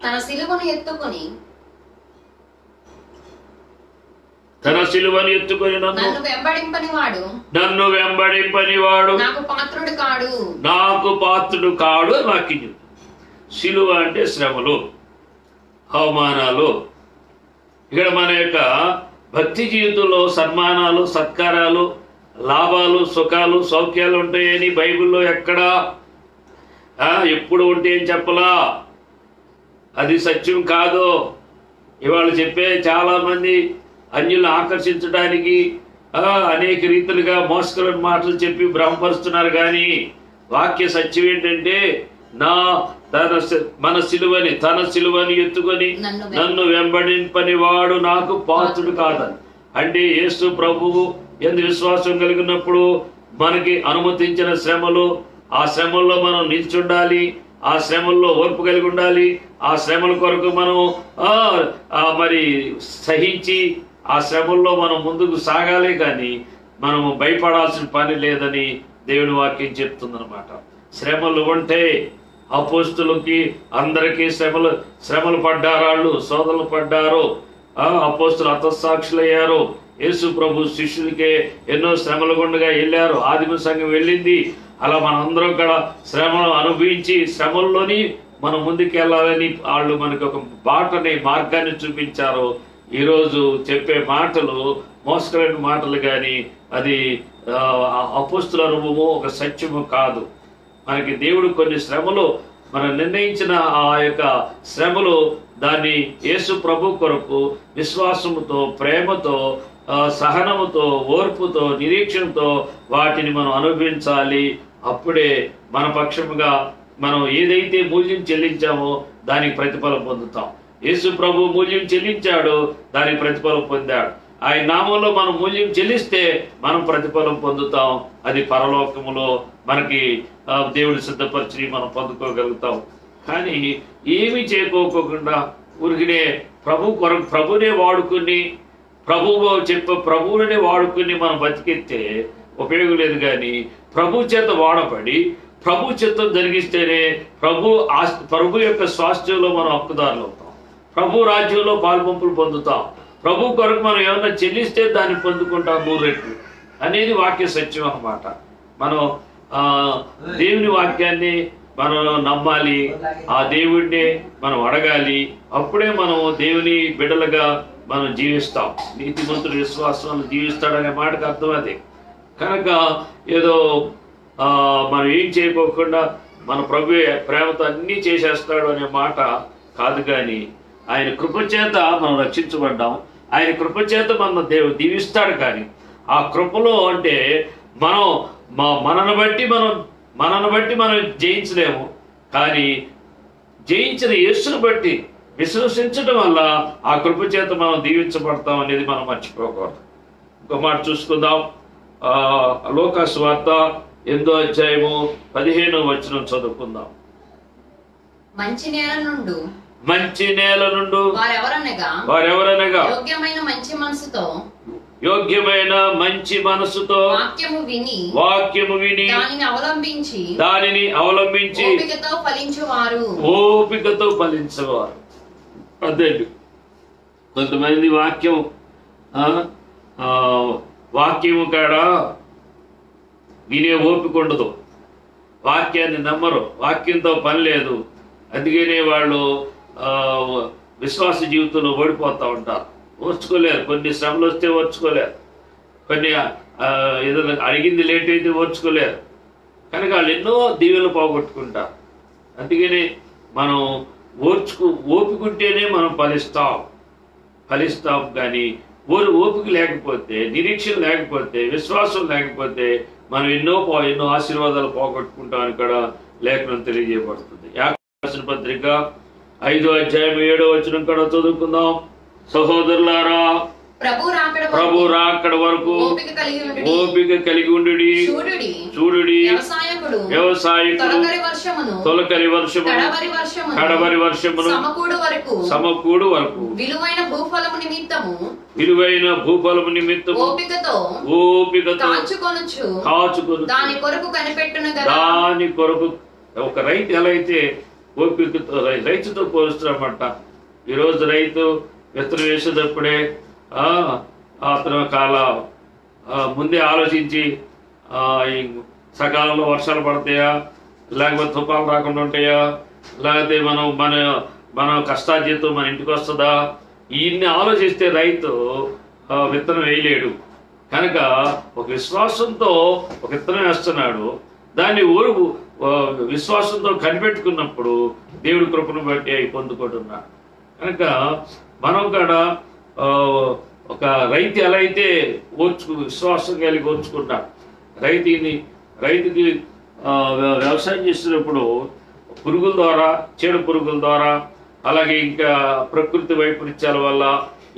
S3: తన సిలువను ఎత్తుకొని
S1: నన్ను వెంబడింపని వాడు నాకు పాత్రుడు కాడు. వాక్యం సిలువ అంటే శ్రమలు, అవమానాలు. ఇక్కడ మన యొక్క భక్తి జీవితంలో సన్మానాలు, సత్కారాలు, లాభాలు, సుఖాలు, సౌఖ్యాలు ఉంటాయని బైబిల్లో ఎక్కడా ఎప్పుడు ఉంటాయని చెప్పలా. అది సత్యం కాదు. ఇవాళ చెప్పే చాలా మంది అన్యులను ఆకర్షించడానికి అనేక రీతులుగా మోసకరమైన మాటలు చెప్పి భ్రమపరుస్తున్నారు. కానీ వాక్య సత్యం ఏంటంటే తన సిలువని ఎత్తుకొని నన్ను వెంబడింపని వాడు నాకు పాత్రుడు కాదని. అంటే యేసు ప్రభువు ఎందు విశ్వాసం కలిగినప్పుడు మనకి అనుమతించిన శ్రమలు, ఆ శ్రమల్లో మనం నిల్చుండాలి, ఆ శ్రమల్లో ఓర్పు కలిగి ఉండాలి. ఆ శ్రమల కొరకు మనం మరి సహించి ఆ శ్రమల్లో మనం ముందుకు సాగాలి. కానీ మనము భయపడాల్సిన పని లేదని దేవుని వాక్యం చెప్తుందన్నమాట. శ్రమలు ఉంటే అపోస్తులకి అందరికీ శ్రమలు పడ్డారు, వాళ్ళు శోధనలు పడ్డారు. అపోస్తులు హతసాక్షులయ్యారు. యేసు ప్రభు శిష్యులకే ఎన్నో శ్రమలు గుండగా వెళ్ళారు. ఆదిమ సంఘం వెళ్ళింది. అలా మనందరం కూడా శ్రమను అనుభవించి శ్రమల్లోని మనం ముందుకు వెళ్ళాలని వాళ్ళు మనకి ఒక మార్గాన్ని చూపించారు. ఈరోజు చెప్పే మాటలు మోసకరమైన మాటలు, కానీ అది అపోస్తుల అనుభవము, ఒక సత్యము కాదు. మనకి దేవుడు కొన్ని శ్రమలు మనం నిర్ణయించిన ఆ యొక్క శ్రమలు దాన్ని యేసు ప్రభు కొరకు విశ్వాసముతో, ప్రేమతో, సహనముతో, ఓర్పుతో, నిరీక్షణతో వాటిని మనం అనుభవించాలి. అప్పుడే మన పక్షముగా మనం ఏదైతే మూల్యం చెల్లించామో దానికి ప్రతిఫలం పొందుతాం. యేసు ప్రభు మూల్యం చెల్లించాడు, దానికి ప్రతిఫలం పొందాడు. ఆయన నామంలో మనం మూల్యం చెల్లిస్తే మనం ప్రతిఫలం పొందుతాం. అది పరలోకములో మనకి దేవుడు సిద్ధపరిచి మనం పొందుకోగలుగుతాం. కానీ ఏమీ చేయకోకుండా ఊరికినే ప్రభునే వాడుకుని ప్రభువునే వాడుకుని మనం బతికిస్తే ఉపయోగం లేదు. కానీ ప్రభు చేత వాడబడి ప్రభు చిత్తం జరిగిస్తేనే ప్రభు యొక్క స్వాస్థ్యంలో మనం హక్కుదారులు అవుతాం. ప్రభు రాజ్యంలో పాల్పంపులు పొందుతాం. ప్రభు కొరకు మనం ఏమన్నా చెల్లిస్తే దాన్ని పొందుకుంటాం 100 రెట్లు అనేది వాక్య సత్యం అన్నమాట. మనం దేవుని వాక్యాన్ని మనం నమ్మాలి, ఆ దేవుడిని మనం అడగాలి. అప్పుడే మనం దేవుని బిడ్డలుగా మనం జీవిస్తాం. నీతిమంతుడు విశ్వాసాలను జీవిస్తాడనే మాటకు అర్థం అదే. కనుక ఏదో మనం ఏం చేయకోకుండా మన ప్రభువే ప్రేమతో అన్నీ చేసేస్తాడు అనే మాట కాదు, కానీ ఆయన కృపచేత మనం రక్షించబడ్డాం. ఆయన కృపచేత మన దేవుడు దీవిస్తాడు. కానీ ఆ కృపలో అంటే మనం మనను బట్టి మనం జయించలేము. కానీ జయించిన యేసును బట్టి విశ్వసించడం వల్ల ఆ కృపచేత మనం దీవించబడతాం అనేది మనం మర్చిపోకూడదు. ఇంకో మాట చూసుకుందాం. లూకా సువార్త 8వ అధ్యాయము 15వ వచనం చదువుకుందాం.
S3: మంచి నేల నుండు
S1: వారెవరనగా
S3: యోగ్యమైన మంచి మనసుతో
S1: వాక్యము విని దానిని అవలంబించి ఓపికతో ఫలించేవారు. అదే కొంతమంది వాక్యము కాడ వినే ఓపిక ఉండదు, వాక్యాన్ని నమ్మరు, వాక్యంతో పని లేదు. అందుకనే వాళ్ళు విశ్వాస జీవితంలో ఓడిపోతూ ఉంటారు. ఓర్చుకోలేరు. కొన్ని శ్రమలు వస్తే ఓర్చుకోలేరు, కొన్ని ఏదైనా అడిగింది లేట్ అయితే ఓర్చుకోలేరు. కనుక వాళ్ళు ఎన్నో దీవెనలు పోగొట్టుకుంటారు. అందుకని మనం ఓపికంటేనే మనం ఫలిస్తాం. కానీ ఓపిక లేకపోతే, నిరీక్షణ లేకపోతే, విశ్వాసం లేకపోతే మనం ఎన్నో ఆశీర్వాదాలు పోగొట్టుకుంటామని కూడా లేఖనం తెలియజేయబడుతుంది. యాకోబు రాసిన పత్రిక 5వ అధ్యాయం 7వ వచనం కూడా చదువుకుందాం. సహోదరులారా, ప్రభు రాకడ వరకు ఓపిక కలిగి ఉండు. చూడుడి, వ్యవసాయకుడు తొలకరి వర్షమును కడవరి వర్షమును సమకూడు వరకు విలువైన భూఫలము నిమిత్తము ఓపికతో కాచుకొను. దాని కొరకు ఒక రైతు ఎలా అయితే ఓపికతో రైతుతో పోలుస్తున్నామంట. ఈరోజు రైతు విత్తనం వేసేటప్పుడే అతను ముందే ఆలోచించి సకాలంలో వర్షాలు పడతాయా, లేకపోతే తుఫాలు రాకుండా ఉంటాయా, లేకపోతే మన కష్టాజీతం మన ఇంటికి వస్తుందా, ఇన్ని ఆలోచిస్తే రైతు విత్తనం వేయలేడు. కనుక ఒక విశ్వాసంతో ఒక విత్తనం వేస్తున్నాడు. దాన్ని విశ్వాసంతో కనిపెట్టుకున్నప్పుడు దేవుడి కృపను బట్టి అవి పొందుకుంటున్నాడు. కనుక మనం కూడా ఒక రైతు ఎలా అయితే విశ్వాసం కలిగి ఓర్చుకుంటాడు. రైతుకి వ్యవసాయం చేసినప్పుడు పురుగుల ద్వారా, చీడ పురుగుల ద్వారా, అలాగే ఇంకా ప్రకృతి వైపరీత్యాల వల్ల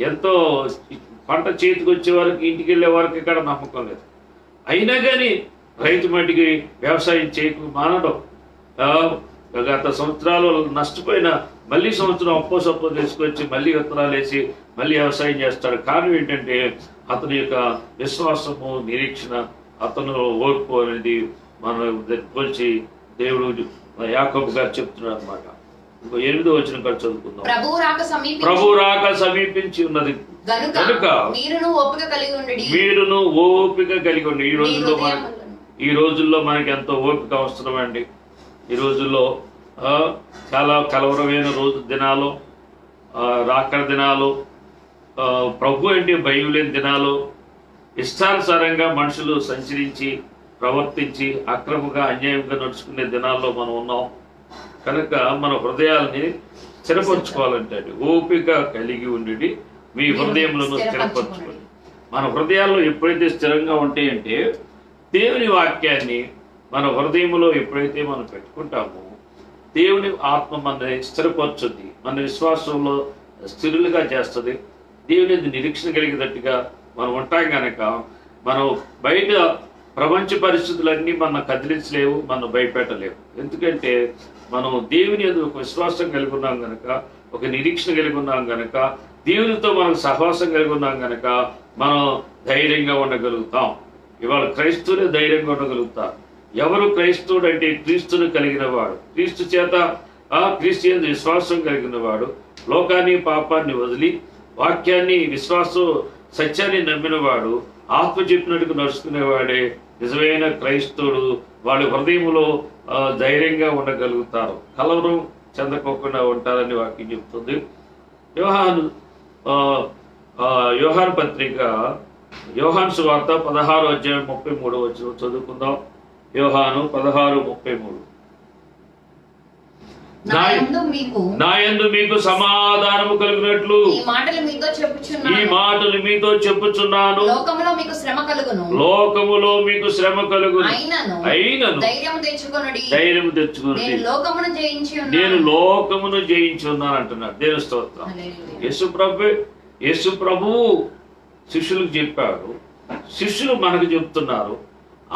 S1: ఎంతో పంట చేతికి వచ్చే వరకు, ఇంటికి వెళ్ళే వరకు ఇక్కడ నమ్మకం లేదు. అయినా కానీ రైతు మట్టికి వ్యవసాయం మానడం. గత సంవత్సరాలు నష్టపోయిన మళ్ళీ సంవత్సరం అప్పో తీసుకొచ్చి మళ్ళీ విత్తనాలు వేసి మళ్ళీ వ్యవసాయం చేస్తాడు. కారణం ఏంటంటే అతని యొక్క విశ్వాసము, నిరీక్షణ, అతను ఓర్పు అనేది మనం పోల్చి దేవుడు యాకోబు గారు చెప్తున్నారు అన్నమాట. 8వ వచనం కూడా చదువుకుందాం. ప్రభు రాక సమీపించి ఉన్నది కనుక మీరును ఓపిక కలిగి ఉండి. ఈ రోజుల్లో మనకి ఎంతో ఓపిక అవసరమండి. ఈ రోజుల్లో చాలా కలవరమైన దినాలు, రాకడ దినాలు, ప్రభు అంటే భయం లేని దినాలు, ఇష్టానుసారంగా మనుషులు సంచరించి ప్రవర్తించి అక్రమంగా అన్యాయంగా నడుచుకునే దినాల్లో మనం ఉన్నాం. కనుక మన హృదయాల్ని స్థిరపరచుకోవాలంటే ఓపిక కలిగి ఉండి మీ హృదయములను స్థిరపరచుకోండి. మన హృదయాల్లో ఎప్పుడైతే స్థిరంగా ఉంటాయంటే దేవుని వాక్యాన్ని మన హృదయంలో ఎప్పుడైతే మనం పెట్టుకుంటామో దేవుని ఆత్మ మనని స్థిరపరచుద్ది, మన విశ్వాసంలో స్థిరులుగా చేస్తుంది. దేవుని నిరీక్షణ కలిగేటట్టుగా మనం ఉంటాం. కనుక మనం బయట ప్రపంచ పరిస్థితులన్నీ మనం కదిలించలేవు, మనం భయపెట్టలేవు. ఎందుకంటే మనం దేవుని యందు ఒక విశ్వాసం కలిగి ఉన్నాం కనుక, ఒక నిరీక్షణ కలిగి ఉన్నాం కనుక, దేవునితో మనకు సహవాసం కలిగి ఉన్నాం కనుక మనం ధైర్యంగా ఉండగలుగుతాం. ఇవాళ క్రైస్తవులే ధైర్యంగా ఉండగలుగుతారు. ఎవరు క్రైస్తవుడు అంటే క్రీస్తును కలిగిన వాడు, క్రీస్తు చేత క్రీస్తు యందు విశ్వాసం కలిగిన వాడు, లోకాన్ని పాపాన్ని వదిలి వాక్యాన్ని సత్యాన్ని నమ్మినవాడు, ఆత్మ చెప్పినట్టుగా నడుచుకునేవాడే నిజమైన క్రైస్తవుడు. వాళ్ళ హృదయంలో ధైర్యంగా ఉండగలుగుతారు, కలవరం చెందకోకుండా ఉంటారని వాక్యం చెప్తుంది. యోహాను పత్రిక, యోహాను సువార్త 16వ అధ్యాయం 33వ వచనం చదువుకుందాం. యోహాను 16:33.
S3: నా యందు మీకు
S1: సమాధానము కలిగినట్లు
S3: ఈ మాటలు మీతో చెప్పుచున్నాను. లోకములో మీకు శ్రమ కలుగును. అయినను ధైర్యము తెచ్చుకొనుడి. నేను లోకమును జయించి ఉన్నాను అంటున్నాడు. దేవుని స్తోత్రం. యేసు ప్రభువు శిష్యులకు చెప్పాడు, శిష్యులు మనకు చెప్తున్నారు.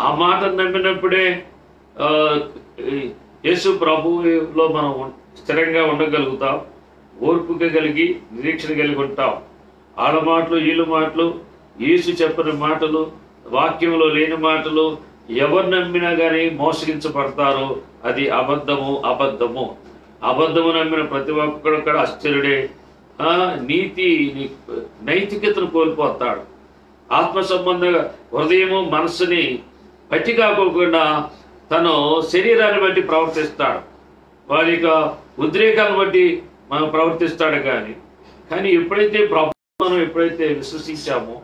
S3: ఆ మాట నమ్మినప్పుడే యేసు ప్రభువులో మనం స్థిరంగా ఉండగలుగుతాం, ఓర్పుగా కలిగి నిరీక్షణ కలిగి ఉంటాం. ఆడ మాటలు వీళ్ళ మాటలు, యేసు చెప్పని మాటలు, వాక్యంలో లేని మాటలు ఎవరు నమ్మినా కానీ మోసగించబడతారు. అది అబద్ధము నమ్మిన ప్రతి ఒక్కడు కూడా ఆశ్చర్యుడే. నైతికతను కోల్పోతాడు. ఆత్మ సంబంధంగా హృదయము మనస్సుని పట్టి కాకోకుండా తను శరీరాన్ని బట్టి ప్రవర్తిస్తాడు. వారి యొక్క ఉద్రేకాలను బట్టి మనం ప్రవర్తిస్తాడు. కానీ ఎప్పుడైతే మనం ఎప్పుడైతే విశ్వసించామో,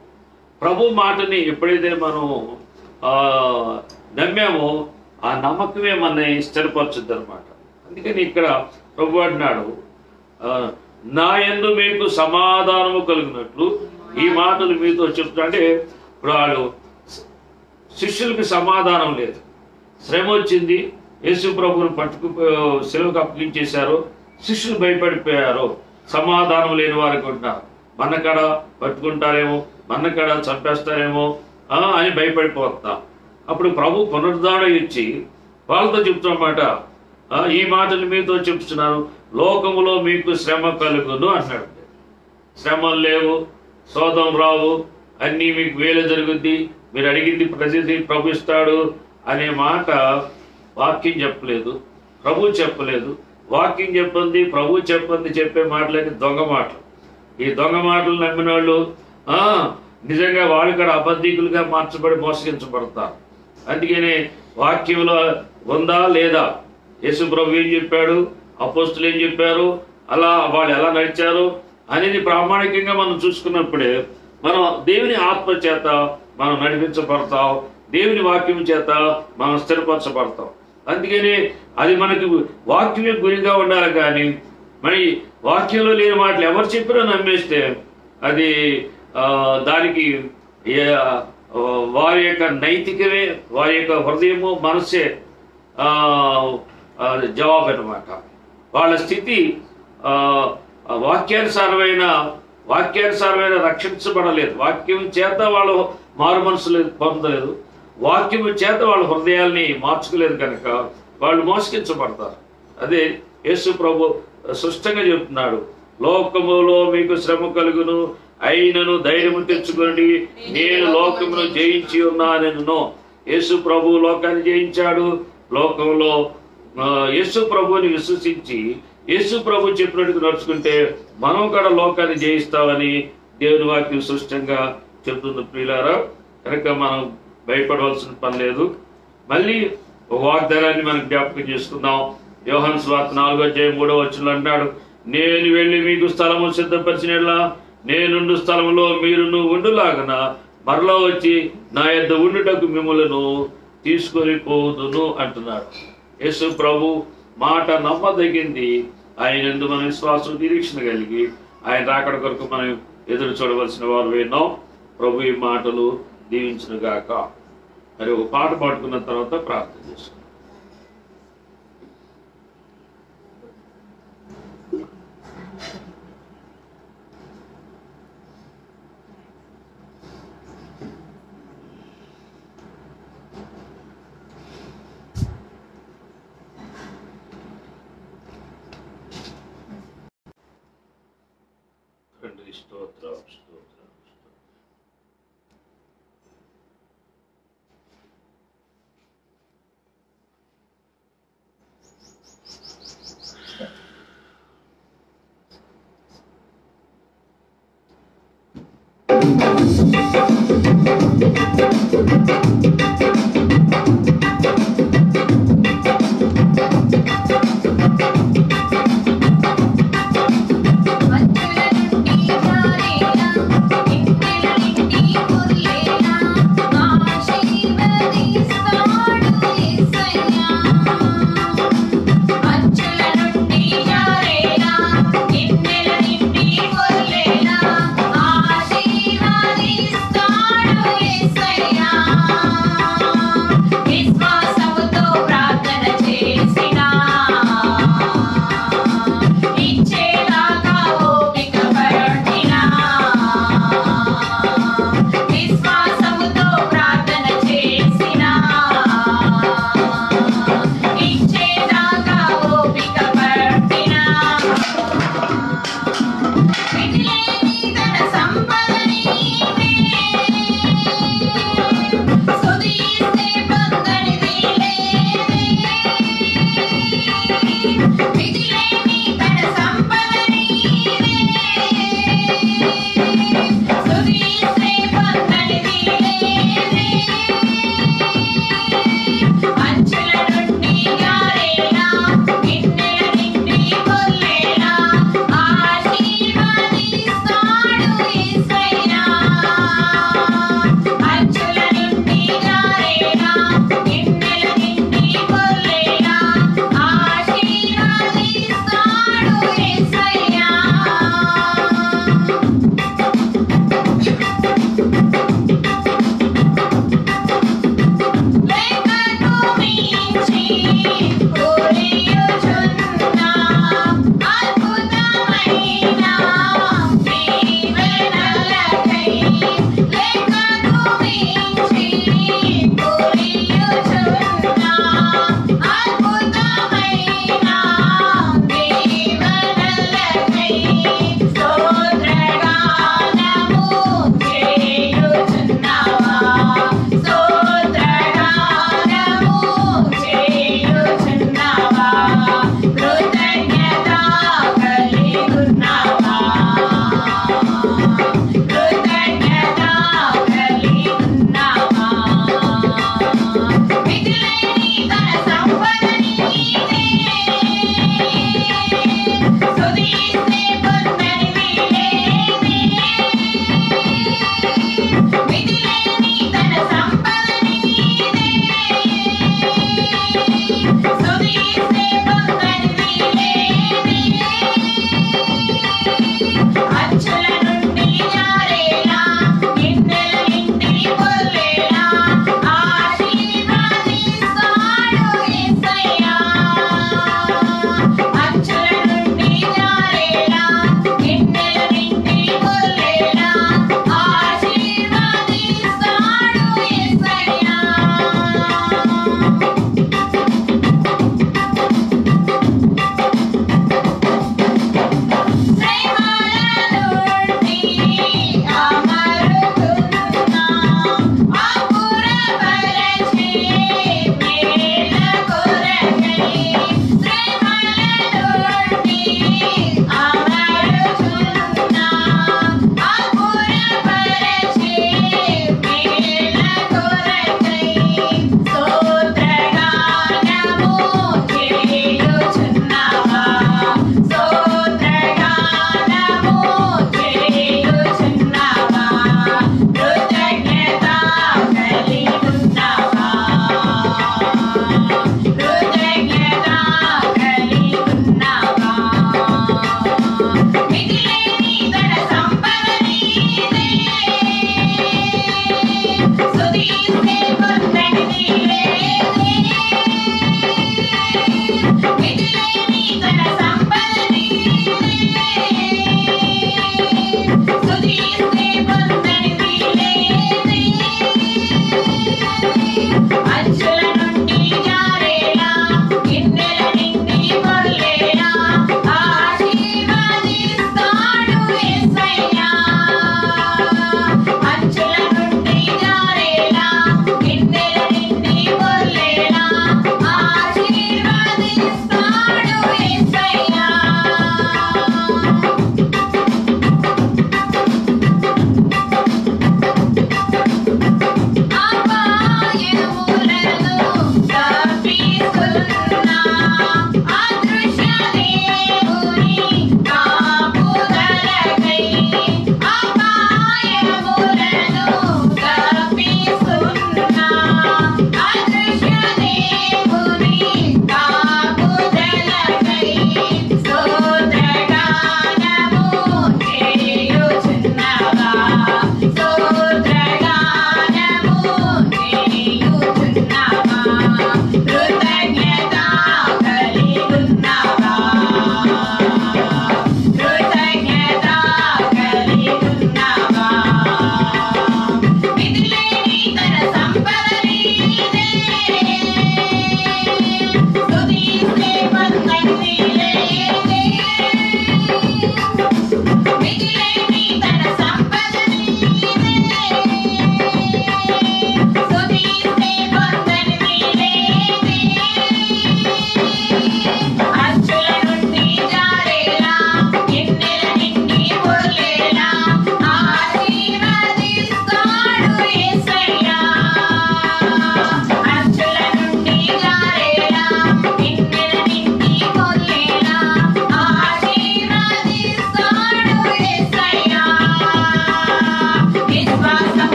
S3: ప్రభు మాటని ఎప్పుడైతే మనం నమ్మామో, ఆ నమ్మకమే మనని స్థిరపరచుద్ది అనమాట. అందుకని ఇక్కడ ప్రభు అంటున్నాడు, నా యందు మీకు సమాధానము కలిగినట్లు ఈ మాటలు మీతో చెప్తా. అంటే ఇప్పుడు వాడు శిష్యులకి సమాధానం లేదు. శ్రమ వచ్చింది, యేసు ప్రభువుని సెలవుకు అప్పగించేశారు. శిష్యులు భయపడిపోయారు. సమాధానం లేని వారికి ఉంటున్నారు. మన్నకడ పట్టుకుంటారేమో, మన్నకడ చంపేస్తారేమో అని భయపడిపోతాం. అప్పుడు ప్రభు పునరుద్ధరణ ఇచ్చి వాళ్ళతో చెప్తున్నమాట, ఈ మాటలు మీతో చెప్తున్నాను, లోకములో మీకు శ్రమ కలుగును అన్నాడు. శ్రమలు లేవు, శోధం రావు, అన్నీ మీకు వేలు జరుగుద్ది, మీరు అడిగింది ప్రతిదీ ప్రభు ఇస్తాడు అనే మాట వాక్యం చెప్పలేదు, ప్రభు చెప్పలేదు. వాక్యం చెప్పింది, ప్రభు చెప్పింది చెప్పే మాటలని దొంగ మాటలు. ఈ దొంగ మాటలు నమ్మిన వాళ్ళు నిజంగా వాళ్ళు కూడా అబద్ధికులుగా మార్చబడి మోసగించబడతారు. అందుకనే వాక్యంలో ఉందా లేదా, యేసు ప్రభు ఏం చెప్పాడు, అపోస్తులు ఏం చెప్పారు, అలా వాళ్ళు ఎలా నడిచారు అనేది ప్రామాణికంగా మనం చూసుకున్నప్పుడే మనం దేవుని ఆత్మ చేత మనం నడిపించబడతాం, దేవుని వాక్యం చేత మనం స్థిరపరచబడతాం. అందుకని అది మనకు వాక్యమే గురిగా ఉండాలి. కానీ మరి వాక్యంలో లేని మాటలు ఎవరు చెప్పినా నమ్మేస్తే అది దానికి వారి యొక్క నైతికమే, వారి యొక్క హృదయము మనస్సే జవాబు అన్నమాట. వాళ్ళ స్థితి వాక్యానుసారమైన రక్షించబడలేదు. వాక్యం చేత వాళ్ళు మారు మనసులు పొందలేదు, వాక్యము చేత వాళ్ళ హృదయాల్ని మార్చుకోలేదు. కనుక వాళ్ళు మోసగించబడతారు. అదే యేసు ప్రభు స్పష్టంగా చెప్తున్నాడు, లోకములో మీకు శ్రమ కలుగును, అయినను ధైర్యము తెచ్చుకోండి, నేను లోకమును జయించి ఉన్నానెను. యేసు ప్రభు లోకాన్ని జయించాడు. లోకంలో యేసు ప్రభువుని విశ్వసించి యేసు ప్రభు చెప్పినట్టుగా నడుచుకుంటే మనం కూడా లోకాన్ని జయిస్తామని దేవుని వాక్యం స్పష్టంగా చెప్తుంది. ప్రియులారా, కనుక మనం భయపడవలసిన పని లేదు. మళ్ళీ ఒక వాగ్దానాన్ని మనం జ్ఞాపకం చేసుకుందాం. యోహాను సువార్త 4:3 అంటాడు, నేను వెళ్ళి మీకు స్థలము సిద్ధపరిచినట్లా నేనుండు స్థలములో మీరును ఉండులాగన మరలా వచ్చి నా యొద్ద ఉండుటకు మిమ్మలను తీసుకొని పోదును అంటున్నాడు. యేసు ప్రభు మాట నమ్మదగింది. ఆయన యందు మన విశ్వాసం నిరీక్షణ కలిగి ఆయన రాకడ కొరకు మనం ఎదురు చూడవలసిన వారు విన్నాం. ప్రభు ఈ మాటలు దీవించును గాక. మరి ఒక పాట పాడుకున్న తర్వాత ప్రార్థన చేసుకుందాం. స్తోత్రం స్తోత్రం ఆశీర్వదిస్తాడు యేసయ్య. అంచుల నుండి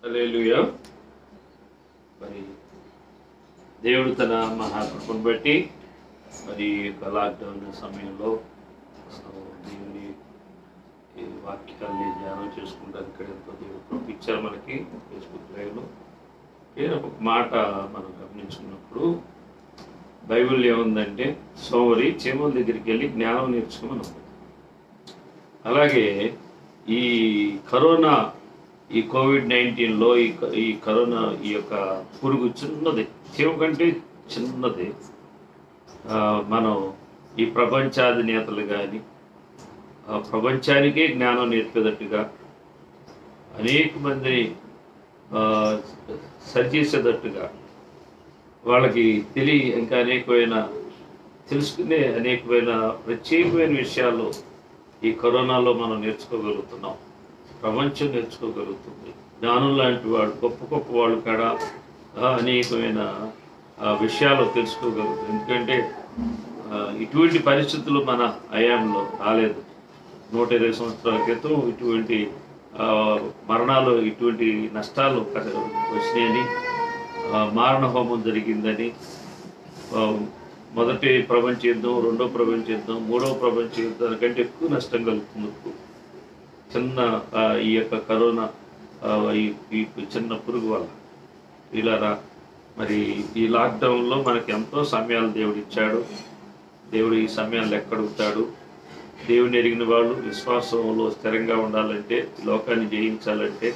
S3: హల్లెలూయా. మరి దేవుడు తన మహాకృపను బట్టి మరి ఈ యొక్క లాక్డౌన్ సమయంలో దేవుని ఈ వాక్యాన్ని ధ్యానం చేసుకుంటారు. ఇక్కడ ఎంతో దేవుడు పంపించారు మనకి ఫేస్బుక్ లైవ్లో. ఒక మాట మనం గమనించుకున్నప్పుడు బైబిల్ ఏముందంటే సోమరి చీమల దగ్గరికి వెళ్ళి జ్ఞానం నేర్చుకోమని ఉంది. అలాగే ఈ కరోనా ఈ కోవిడ్-19లో ఈ కరోనా ఈ యొక్క పురుగు చిన్నది, చీమ కంటే చిన్నది. మనం ఈ ప్రపంచాధినేతలు కానీ ప్రపంచానికే జ్ఞానం నేర్పేటట్టుగా అనేక మందిని సరిచేసేటట్టుగా వాళ్ళకి ఇంకా అనేకమైన తెలుసుకునే అనేకమైన ప్రత్యేకమైన విషయాలు ఈ కరోనాలో మనం నేర్చుకోగలుగుతున్నాం. ప్రపంచం నేర్చుకోగలుగుతుంది. జ్ఞానం లాంటి వాడు గొప్ప గొప్ప వాళ్ళు కూడా అనేకమైన విషయాలు తెలుసుకోగలుగుతుంది. ఎందుకంటే ఇటువంటి పరిస్థితులు మన హయాంలో రాలేదు. 120 సంవత్సరాల క్రితం ఇటువంటి మరణాలు, ఇటువంటి నష్టాలు వచ్చినాయని, మారణ హోమం జరిగిందని, మొదటి ప్రపంచ యుద్ధం, రెండో ప్రపంచ యుద్ధం, మూడవ ప్రపంచ యుద్ధం కంటే ఎక్కువ నష్టం కలుగుతుంది చిన్న ఈ యొక్క కరోనా ఈ చిన్న పురుగు వల్ల. ఇలా మరి ఈ లాక్డౌన్లో మనకి ఎంతో సమయాలు దేవుడు ఇచ్చాడు. దేవుడు ఈ సమయాలు ఎక్కడుతాడు. దేవుని ఎరిగిన వాళ్ళు విశ్వాసంలో స్థిరంగా ఉండాలంటే, లోకాన్ని జయించాలంటే,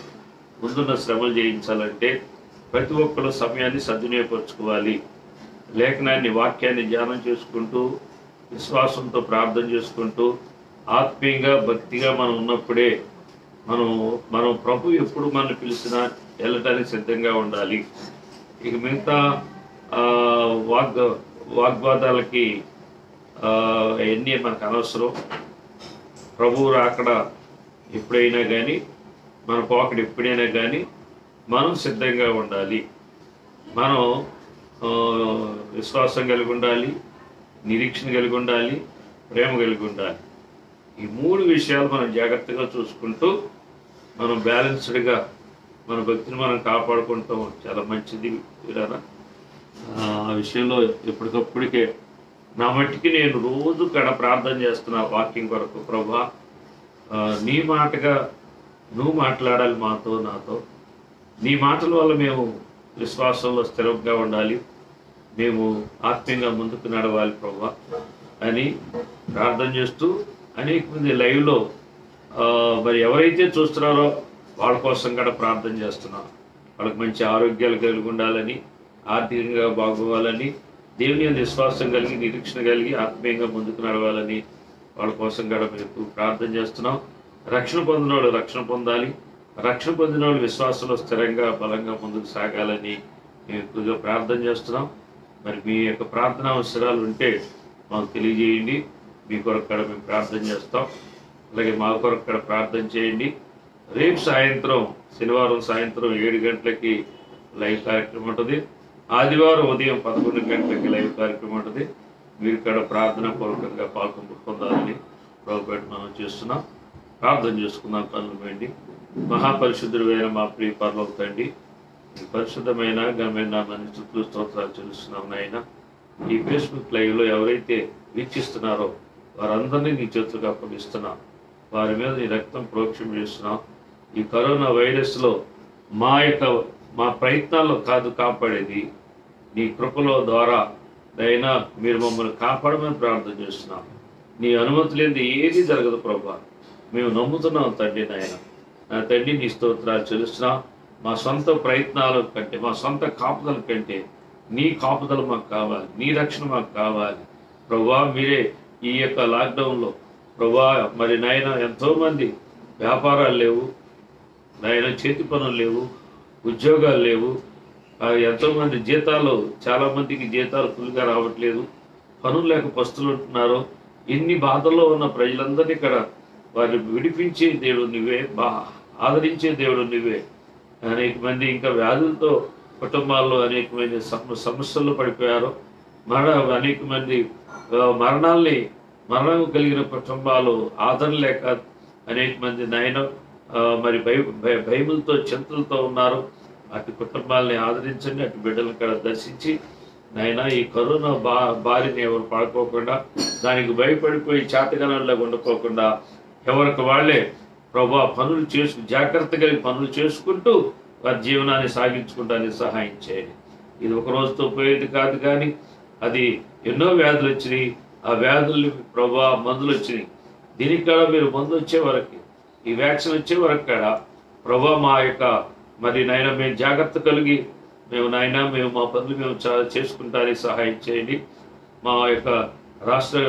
S3: ముందున్న శ్రమలు జయించాలంటే ప్రతి ఒక్కరు సమయాన్ని సద్వినియోగపరచుకోవాలి. లేఖనాన్ని, వాక్యాన్ని ధ్యానం చేసుకుంటూ, విశ్వాసంతో ప్రార్థన చేసుకుంటూ, ఆత్మీయంగా భక్తిగా మనం ఉన్నప్పుడే మనం ప్రభు ఎప్పుడు మనల్ని పిలిచినా వెళ్ళటానికి సిద్ధంగా ఉండాలి. ఇక మిగతా వాగ్వాదాలకి అవన్నీ మనకు అనవసరం. ప్రభువు రాకడ ఎప్పుడైనా కానీ, మన పోకడ ఎప్పుడైనా కానీ మనం సిద్ధంగా ఉండాలి. మనం విశ్వాసం కలిగి ఉండాలి, నిరీక్షణ కలిగి ఉండాలి, ప్రేమ కలిగి ఉండాలి. ఈ 3 విషయాలు మనం జాగ్రత్తగా చూసుకుంటూ మనం బ్యాలెన్స్డ్గా మన భక్తిని మనం కాపాడుకుంటాం. చాలా మంచిది. ఆ విషయంలో ఎప్పటికప్పటికే నా మట్టికి నేను రోజు ప్రార్థన చేస్తున్నా వాక్యం కొరకు. ప్రభా, నీ మాటగా నువ్వు మాట్లాడాలి మాతో, నాతో. నీ మాటల వల్ల మేము విశ్వాసంలో స్థిరంగా ఉండాలి, మేము ఆత్మీయంగా ముందుకు నడవాలి ప్రభా అని ప్రార్థన చేస్తూ అనేక మంది లైవ్లో మరి ఎవరైతే చూస్తున్నారో వాళ్ళ కోసం కూడా ప్రార్థన చేస్తున్నాం. వాళ్ళకి మంచి ఆరోగ్యాలు కలిగి ఉండాలని, ఆర్థికంగా బాగోవాలని, దేవుని మీద విశ్వాసం కలిగి, నిరీక్షణ కలిగి, ఆత్మీయంగా ముందుకు నడవాలని వాళ్ళ కోసం కూడా మేము ప్రార్థన చేస్తున్నాం. రక్షణ పొందిన వాళ్ళు రక్షణ పొందాలి, రక్షణ పొందిన వాళ్ళు విశ్వాసంలో స్థిరంగా బలంగా ముందుకు సాగాలని మేము ఎక్కువగా ప్రార్థన చేస్తున్నాం. మరి మీ యొక్క ప్రార్థన అవసరాలు ఉంటే మాకు తెలియజేయండి. మీ కొరకు కూడా మేము ప్రార్థన చేస్తాం. అలాగే మా కొరకు కూడా ప్రార్థన చేయండి. రేపు సాయంత్రం, శనివారం సాయంత్రం 7 గంటలకి లైవ్ కార్యక్రమం ఉంటుంది. ఆదివారం ఉదయం 11 గంటలకి లైవ్ కార్యక్రమం ఉంటుంది. మీరు కూడా ప్రార్థన పూర్వకంగా పొందాలని ప్రభుపేట మనం చేస్తున్నాం. ప్రార్థన చేసుకుందాం. పనులు వేయండి. మహాపరిశుద్ధుడైన మా ప్రియ పరలోక తండ్రి, ఈ పరిశుద్ధమైన ఘనమైన నామానికి స్తుతులు స్తోత్రాలు చెల్లిస్తున్నాం నాయన. ఈ ఫేస్బుక్ లైవ్లో ఎవరైతే వీక్షిస్తున్నారో వారందరినీ నీ చేతులకు అప్పగిస్తున్నాం. వారి మీద నీ రక్తం ప్రోక్షం చేస్తున్నాం. ఈ కరోనా వైరస్లో మా ప్రయత్నాల్లో కాదు కాపాడేది, నీ కృపలో ద్వారా అయినా మీరు మమ్మల్ని కాపాడమని ప్రార్థన చేస్తున్నాం. నీ అనుమతి లేనిది ఏది జరగదు ప్రభా. మేము నమ్ముతున్నాం తండ్రి. నాయన నా తండ్రి, నీ స్తోత్రాలు చెల్లిస్తున్నాం. మా సొంత ప్రయత్నాల కంటే, మా సొంత కాపుదల కంటే నీ కాపుదల మాకు కావాలి, నీ రక్షణ మాకు కావాలి ప్రభా. మీరే ఈ యొక్క లాక్డౌన్లో ప్రభా మరి నాయన ఎంతోమంది వ్యాపారాలు లేవు నాయన, చేతి పనులు లేవు, ఉద్యోగాలు లేవు, ఎంతోమంది జీతాలు, చాలామందికి జీతాలు ఫుల్గా రావట్లేదు, పనులు లేక పస్తులు ఉంటున్నారు. ఎన్ని బాధల్లో ఉన్న ప్రజలందరినీ ఇక్కడ వారిని విడిపించే దేవుడు నువ్వే, ఆదరించే దేవుడు నువ్వే. అనేక మంది ఇంకా వ్యాధులతో కుటుంబాల్లో అనేకమైన సమస్యల్లో పడిపోయారు. అనేక మంది మరణం కలిగిన కుటుంబాలు ఆదరణ లేక అనేక మంది నాయన మరి భయములతో చింతలతో ఉన్నారు, అటు కుటుంబాలని ఆదరించండి, అటు బిడ్డలను కూడా దర్శించి నాయన ఈ కరోనా బారిని ఎవరు పడుకోకుండా, దానికి భయపడిపోయి చేతగానంలో ఉండిపోకుండా ఎవరికి వాళ్ళే ప్రభా పనులు జాగ్రత్తగా పనులు చేసుకుంటూ వారి జీవనాన్ని సాగించుకుంటానికి సహాయం చేయండి. ఇది ఒక రోజుతో పోయేది కాదు, కానీ అది ఎన్నో వ్యాధులు వచ్చినాయి. ఆ వ్యాధుల్ని ప్రభా మందులు వచ్చినాయి. దీనికి కూడా మీరు మందు వచ్చే వరకు, ఈ వ్యాక్సిన్ వచ్చే వరకు కూడా ప్రభా మా యొక్క మరి నాయన మేము జాగ్రత్త కలిగి మేము మా పనులు మేము చేసుకుంటానికి సహాయం చేయండి. మా యొక్క రాష్ట్ర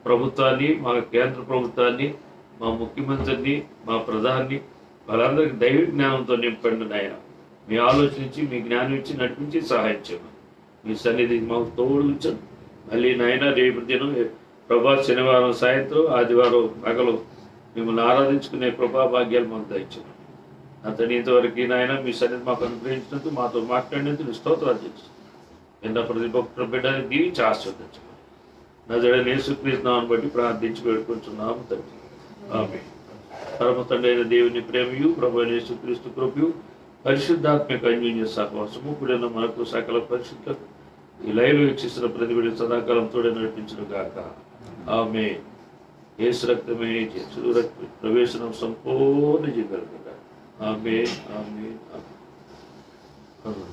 S3: ప్రభుత్వాన్ని, మా కేంద్ర ప్రభుత్వాన్ని, మా ముఖ్యమంత్రిని, మా ప్రధాని వాళ్ళందరికీ దైవ జ్ఞానంతో నింపండి నాయన. మీ ఆలోచించి మీ జ్ఞానం ఇచ్చి నడిపించి సహాయం చేయమని మీ సన్నిధి మాకు తోడు ఉంచండి. మళ్ళీ నాయన రేపు దినం ప్రభా శనివారం సాయంత్రం, ఆదివారం పగలు మిమ్మల్ని ఆరాధించుకునే కృపా భాగ్యాలు మాకు దయచేయండి. అతని ఇంతవరకు నాయన మీ సన్నిధి మాకు అనుగ్రహించినందుకు, మాతో మాట్లాడినందుకు స్తోత్రాలు చేస్తాం. నిన్న ప్రతి ఒక్క బిడ్డని దీవించి ఆశీర్వదించండి. నజరేయుడైన యేసుక్రీస్తు నామమును బట్టి ప్రార్థించి వేడుకుంటున్నాము తండ్రి, ఆమేన్. పరమ తండ్రి అయిన దేవుని ప్రేమయు, ప్రభువైన యేసుక్రీస్తు కృపయు, పరిశుద్ధాత్మక అన్యోన్య సహవాసము కూడిన మనకు సకల పరిశుద్ధులకు ఈ లైవ్ వీక్షిస్తున్న ప్రతి బిడ్డ సదాకాలం తోడే నడిపించును గాక. ఆమేన్. యేసు రక్తమే ప్రవేశనం సంపూర్ణ చేయగలగాక. ఆమేన్, ఆమేన్, ఆమేన్.